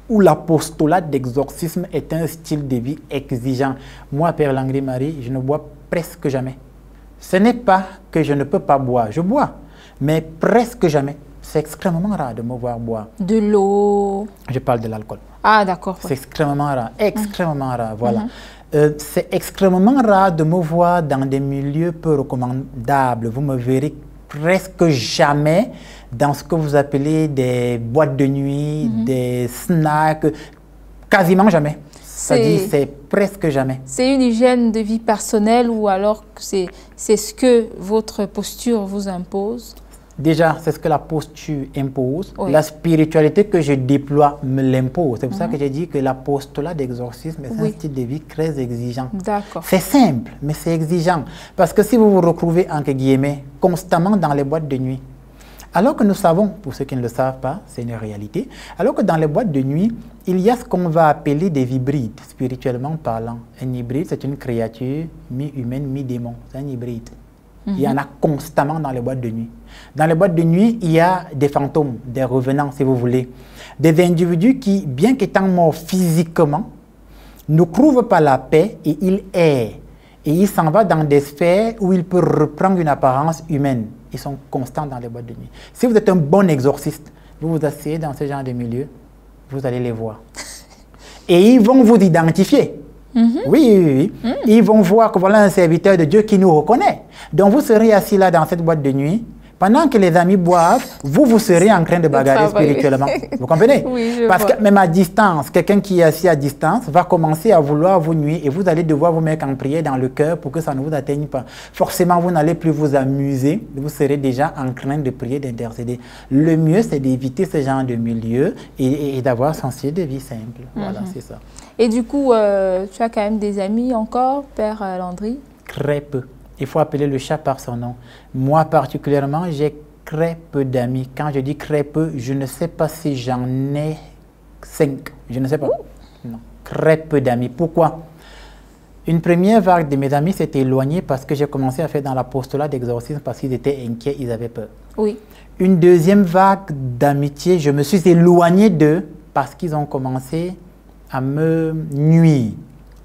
Où l'apostolat d'exorcisme est un style de vie exigeant. Moi, Père Langry-Marie, je ne bois presque jamais. Ce n'est pas que je ne peux pas boire, je bois, mais presque jamais. C'est extrêmement rare de me voir boire. De l'eau? Je parle de l'alcool. Ah, d'accord. C'est extrêmement rare, extrêmement rare, voilà. C'est extrêmement rare de me voir dans des milieux peu recommandables. Vous me verrez presque jamais dans ce que vous appelez des boîtes de nuit, des snacks, quasiment jamais. C'est-à-dire, c'est presque jamais. C'est une hygiène de vie personnelle ou alors c'est ce que votre posture vous impose? Déjà, c'est ce que la posture impose. Oui. La spiritualité que je déploie me l'impose. C'est pour ça que j'ai dit que l'apostolat d'exorcisme est un style de vie très exigeant. C'est simple, mais c'est exigeant. Parce que si vous vous retrouvez, entre guillemets, constamment dans les boîtes de nuit, alors que nous savons, pour ceux qui ne le savent pas, c'est une réalité, alors que dans les boîtes de nuit, il y a ce qu'on va appeler des hybrides, spirituellement parlant. Un hybride, c'est une créature mi-humaine, mi-démon. C'est un hybride. Il y en a constamment dans les boîtes de nuit. Dans les boîtes de nuit, il y a des fantômes, des revenants, si vous voulez. Des individus qui, bien qu'étant morts physiquement, ne trouvent pas la paix et il erre. Et il s'en va dans des sphères où il peut reprendre une apparence humaine. Ils sont constants dans les boîtes de nuit. Si vous êtes un bon exorciste, vous vous asseyez dans ce genre de milieu, vous allez les voir. Et ils vont vous identifier. Oui. Ils vont voir que voilà un serviteur de Dieu qui nous reconnaît. Donc vous serez assis là dans cette boîte de nuit. Pendant que les amis boivent, vous serez en train de bagarrer spirituellement. Vous comprenez? Parce que même à distance, quelqu'un qui est assis à distance va commencer à vouloir vous nuire et vous allez devoir vous mettre en prière dans le cœur pour que ça ne vous atteigne pas. Forcément, vous n'allez plus vous amuser. Vous serez déjà en train de prier, d'intercéder. Le mieux, c'est d'éviter ce genre de milieu et d'avoir son style de vie simple. Voilà, c'est ça. Et du coup, tu as quand même des amis encore, Père Landry? Très peu. Il faut appeler le chat par son nom. Moi particulièrement, j'ai très peu d'amis. Quand je dis très peu, je ne sais pas si j'en ai 5. Je ne sais pas. Non. Très peu d'amis. Pourquoi? Une première vague de mes amis s'est éloignée parce que j'ai commencé à faire dans l'apostolat d'exorcisme parce qu'ils étaient inquiets, ils avaient peur. Oui. Une deuxième vague d'amitié, je me suis éloigné d'eux parce qu'ils ont commencé à me nuire.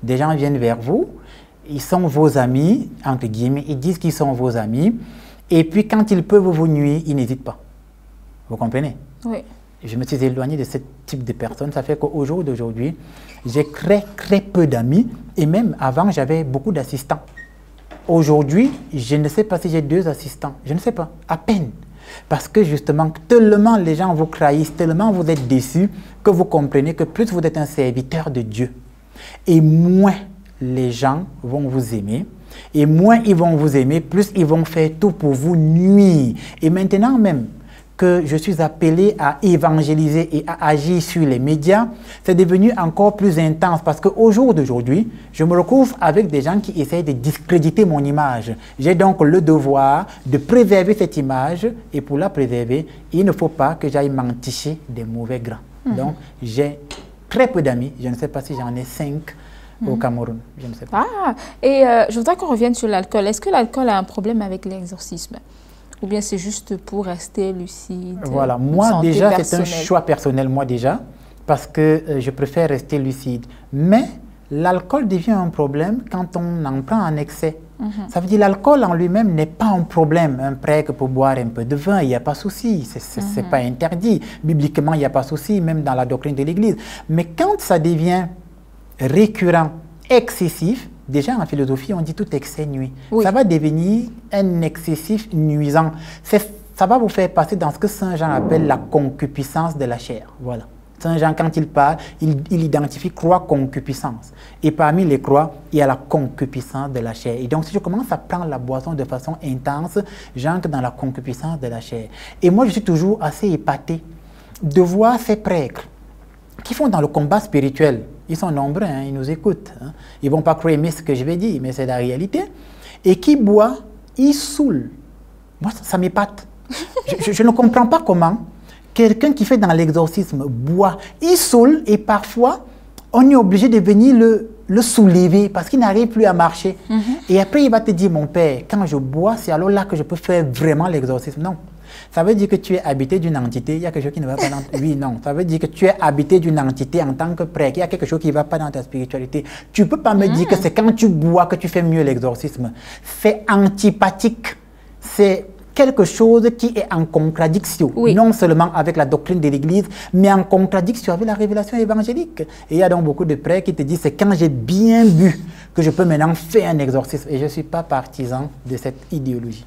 Des gens viennent vers vous. Ils sont vos amis, entre guillemets, ils disent qu'ils sont vos amis. Et puis, quand ils peuvent vous nuire, ils n'hésitent pas. Vous comprenez? Oui. Je me suis éloigné de ce type de personnes. Ça fait qu'au jour d'aujourd'hui, j'ai très peu d'amis. Et même avant, j'avais beaucoup d'assistants. Aujourd'hui, je ne sais pas si j'ai 2 assistants. Je ne sais pas, à peine. Parce que justement, tellement les gens vous trahissent, tellement vous êtes déçus, que vous comprenez que plus vous êtes un serviteur de Dieu, et moins les gens vont vous aimer, et moins ils vont vous aimer, plus ils vont faire tout pour vous nuire. Et maintenant même que je suis appelé à évangéliser et à agir sur les médias, c'est devenu encore plus intense parce qu'au jour d'aujourd'hui, je me retrouve avec des gens qui essayent de discréditer mon image. J'ai donc le devoir de préserver cette image et pour la préserver, il ne faut pas que j'aille m'enticher des mauvais grains. Donc, j'ai très peu d'amis, je ne sais pas si j'en ai 5 au Cameroun, je ne sais pas. Ah, et je voudrais qu'on revienne sur l'alcool. Est-ce que l'alcool a un problème avec l'exorcisme? Ou bien c'est juste pour rester lucide? Voilà, moi déjà, c'est un choix personnel, moi déjà, parce que je préfère rester lucide. Mais l'alcool devient un problème quand on en prend en excès. Ça veut dire que l'alcool en lui-même n'est pas un problème. Un prêtre pour boire un peu de vin, il n'y a pas de souci, ce n'est pas interdit. Bibliquement, il n'y a pas de souci, même dans la doctrine de l'Église. Mais quand ça devient récurrent, excessif, déjà en philosophie, on dit tout excès nuit. Oui. Ça va devenir un excessif nuisant. Ça va vous faire passer dans ce que Saint Jean appelle la concupiscence de la chair. Voilà. Saint Jean, quand il parle, il identifie croix, concupiscence. Et parmi les croix, il y a la concupiscence de la chair. Et donc, si je commence à prendre la boisson de façon intense, j'entre dans la concupiscence de la chair. Et moi, je suis toujours assez épaté de voir ces prêtres qui font dans le combat spirituel. Ils sont nombreux, hein, ils nous écoutent. Hein. Ils ne vont pas croire ce que je vais dire, mais c'est la réalité. Et qui boit, ils saoulent. Moi, ça m'épate. Je ne comprends pas comment quelqu'un qui fait dans l'exorcisme boit, il saoule et parfois on est obligé de venir le soulever parce qu'il n'arrive plus à marcher. Et après il va te dire, mon père, quand je bois, c'est alors là que je peux faire vraiment l'exorcisme. Non. Ça veut dire que tu es habité d'une entité, il y a quelque chose qui ne va pas dans... Oui, non. Ça veut dire que tu es habité d'une entité en tant que prêtre, il y a quelque chose qui ne va pas dans ta spiritualité. Tu ne peux pas me dire que c'est quand tu bois que tu fais mieux l'exorcisme. C'est antipathique. C'est quelque chose qui est en contradiction, non seulement avec la doctrine de l'Église, mais en contradiction avec la révélation évangélique. Et il y a donc beaucoup de prêtres qui te disent, c'est quand j'ai bien bu que je peux maintenant faire un exorcisme. Et je ne suis pas partisan de cette idéologie.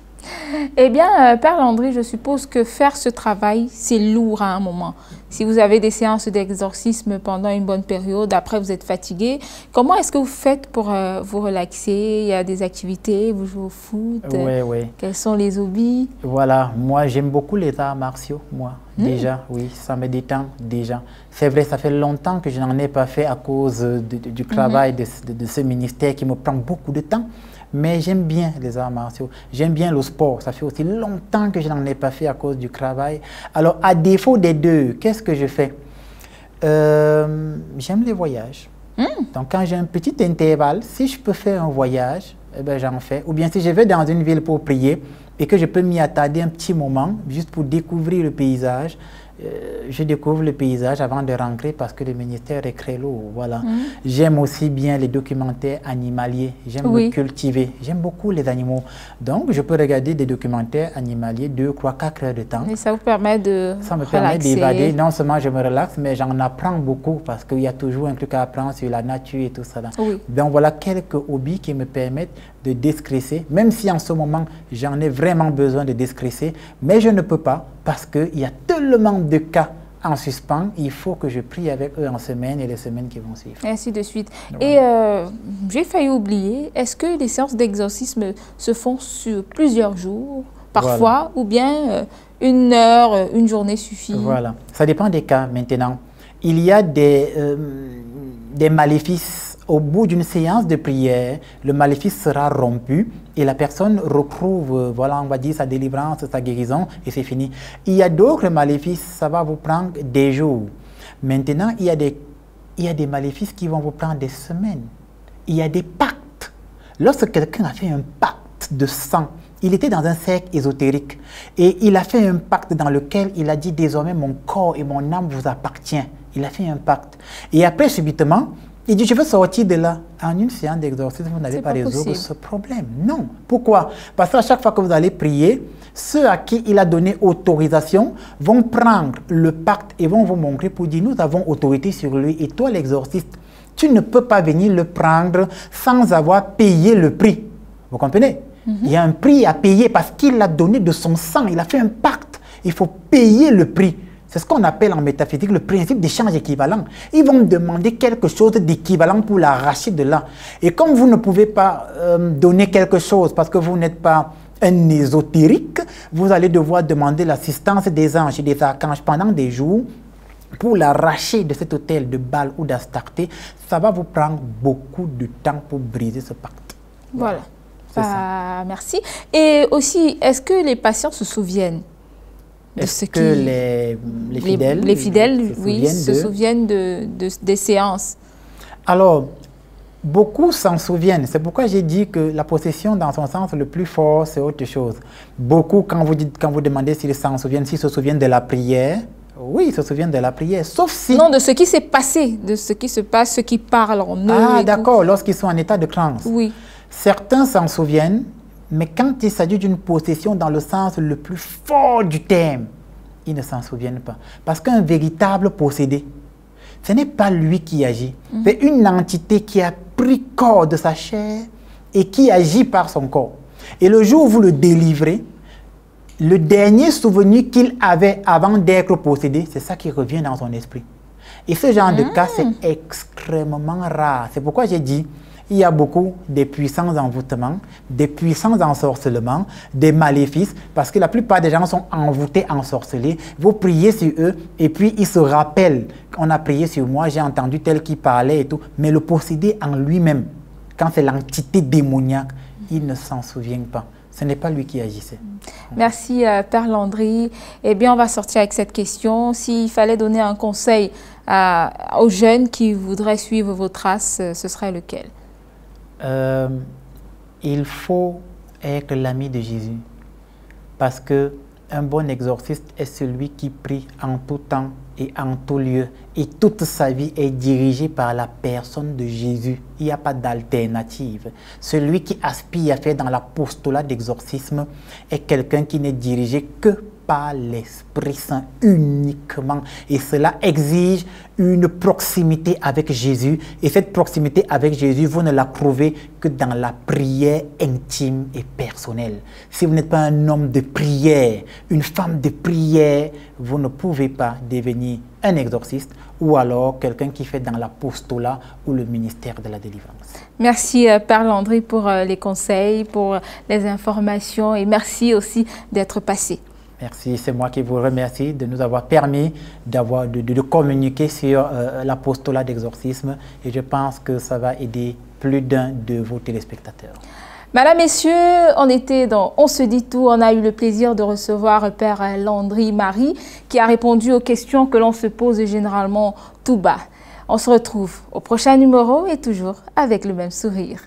Eh bien, Père Landry, je suppose que faire ce travail, c'est lourd à un moment. Si vous avez des séances d'exorcisme pendant une bonne période, après vous êtes fatigué, comment est-ce que vous faites pour vous relaxer? Il y a des activités, vous jouez au foot? Oui. Quels sont les hobbies? Voilà, moi j'aime beaucoup les arts martiaux, moi. Déjà, oui, ça me détend déjà. C'est vrai, ça fait longtemps que je n'en ai pas fait à cause du travail de ce ministère qui me prend beaucoup de temps. Mais j'aime bien les arts martiaux, j'aime bien le sport. Ça fait aussi longtemps que je n'en ai pas fait à cause du travail. Alors, à défaut des deux, qu'est-ce que je fais? J'aime les voyages. Donc, quand j'ai un petit intervalle, si je peux faire un voyage, eh ben, j'en fais. Ou bien si je vais dans une ville pour prier et que je peux m'y attarder un petit moment, juste pour découvrir le paysage, je découvre le paysage avant de rentrer parce que le ministère est très lourd. Voilà. J'aime aussi bien les documentaires animaliers. J'aime me cultiver. J'aime beaucoup les animaux. Donc, je peux regarder des documentaires animaliers 2, 3, 4 heures de temps. Et ça vous permet de Ça me permet d'évader. Non seulement je me relaxe, mais j'en apprends beaucoup parce qu'il y a toujours un truc à apprendre sur la nature et tout ça. Donc, voilà quelques hobbies qui me permettent de déstresser, même si en ce moment, j'en ai vraiment besoin de déstresser, mais je ne peux pas parce qu'il y a tellement de cas en suspens, il faut que je prie avec eux en semaine et les semaines qui vont suivre. Et ainsi de suite. Voilà. Et j'ai failli oublier, est-ce que les séances d'exorcisme se font sur plusieurs jours, parfois, ou bien une heure, une journée suffit? Voilà, ça dépend des cas maintenant. Il y a des maléfices. Au bout d'une séance de prière, le maléfice sera rompu et la personne retrouve, voilà, on va dire, sa délivrance, sa guérison et c'est fini. Il y a d'autres maléfices, ça va vous prendre des jours. Maintenant, il y a des maléfices qui vont vous prendre des semaines. Il y a des pactes. Lorsque quelqu'un a fait un pacte de sang, il était dans un cercle ésotérique et il a fait un pacte dans lequel il a dit désormais mon corps et mon âme vous appartiennent. Il a fait un pacte. Et après, subitement, il dit, je veux sortir de là. En une séance d'exorcisme, vous n'allez pas résoudre ce problème. Non. Pourquoi? Parce qu'à chaque fois que vous allez prier, ceux à qui il a donné autorisation vont prendre le pacte et vont vous montrer pour dire, nous avons autorité sur lui. Et toi, l'exorciste, tu ne peux pas venir le prendre sans avoir payé le prix. Vous comprenez? Il y a un prix à payer parce qu'il a donné de son sang. Il a fait un pacte. Il faut payer le prix. C'est ce qu'on appelle en métaphysique le principe d'échange équivalent. Ils vont demander quelque chose d'équivalent pour l'arracher de là. Et comme vous ne pouvez pas donner quelque chose parce que vous n'êtes pas un ésotérique, vous allez devoir demander l'assistance des anges et des archanges pendant des jours pour l'arracher de cet hôtel de Baal ou d'Astarté. Ça va vous prendre beaucoup de temps pour briser ce pacte. Voilà. Merci. Et aussi, est-ce que les patients se souviennent Est-ce que les fidèles se souviennent des séances? Alors, beaucoup s'en souviennent. C'est pourquoi j'ai dit que la possession, dans son sens le plus fort, c'est autre chose. Beaucoup, quand vous demandez s'ils s'en souviennent, s'ils se souviennent de la prière, oui, ils se souviennent de la prière, sauf si... Non, de ce qui s'est passé, de ce qui se passe, ceux qui parlent en eux. Ah, d'accord, lorsqu'ils sont en état de transe. Oui. Certains s'en souviennent, mais quand il s'agit d'une possession dans le sens le plus fort du terme, ils ne s'en souviennent pas. Parce qu'un véritable possédé, Ce n'est pas lui qui agit. C'est une entité qui a pris corps de sa chair et qui agit par son corps. Et le jour où vous le délivrez, le dernier souvenir qu'il avait avant d'être possédé, c'est ça qui revient dans son esprit. Et ce genre de cas, c'est extrêmement rare. C'est pourquoi j'ai dit, il y a beaucoup de puissants envoûtements, des puissants ensorcelements, des maléfices, parce que la plupart des gens sont envoûtés, ensorcelés. Vous priez sur eux, et puis ils se rappellent, on a prié sur moi, j'ai entendu tel qui parlait et tout, mais le possédé en lui-même, quand c'est l'entité démoniaque, il ne s'en souvient pas. Ce n'est pas lui qui agissait. Merci, Père Landry. Eh bien, on va sortir avec cette question. S'il fallait donner un conseil aux jeunes qui voudraient suivre vos traces, ce serait lequel? Il faut être l'ami de Jésus. Parce qu'un bon exorciste est celui qui prie en tout temps et en tout lieu. Et toute sa vie est dirigée par la personne de Jésus. Il n'y a pas d'alternative. Celui qui aspire à faire dans l'apostolat d'exorcisme est quelqu'un qui n'est dirigé que par l'Esprit Saint uniquement. Et cela exige une proximité avec Jésus. Et cette proximité avec Jésus, vous ne la trouvez que dans la prière intime et personnelle. Si vous n'êtes pas un homme de prière, une femme de prière, vous ne pouvez pas devenir un exorciste ou alors quelqu'un qui fait dans l'apostolat ou le ministère de la délivrance. Merci Père Landry pour les conseils, pour les informations et merci aussi d'être passé. Merci, c'est moi qui vous remercie de nous avoir permis de communiquer sur l'apostolat d'exorcisme et je pense que ça va aider plus d'un de vos téléspectateurs. Madame, Messieurs, on était dans On se dit tout. On a eu le plaisir de recevoir Père Landry Marie qui a répondu aux questions que l'on se pose généralement tout bas. On se retrouve au prochain numéro et toujours avec le même sourire.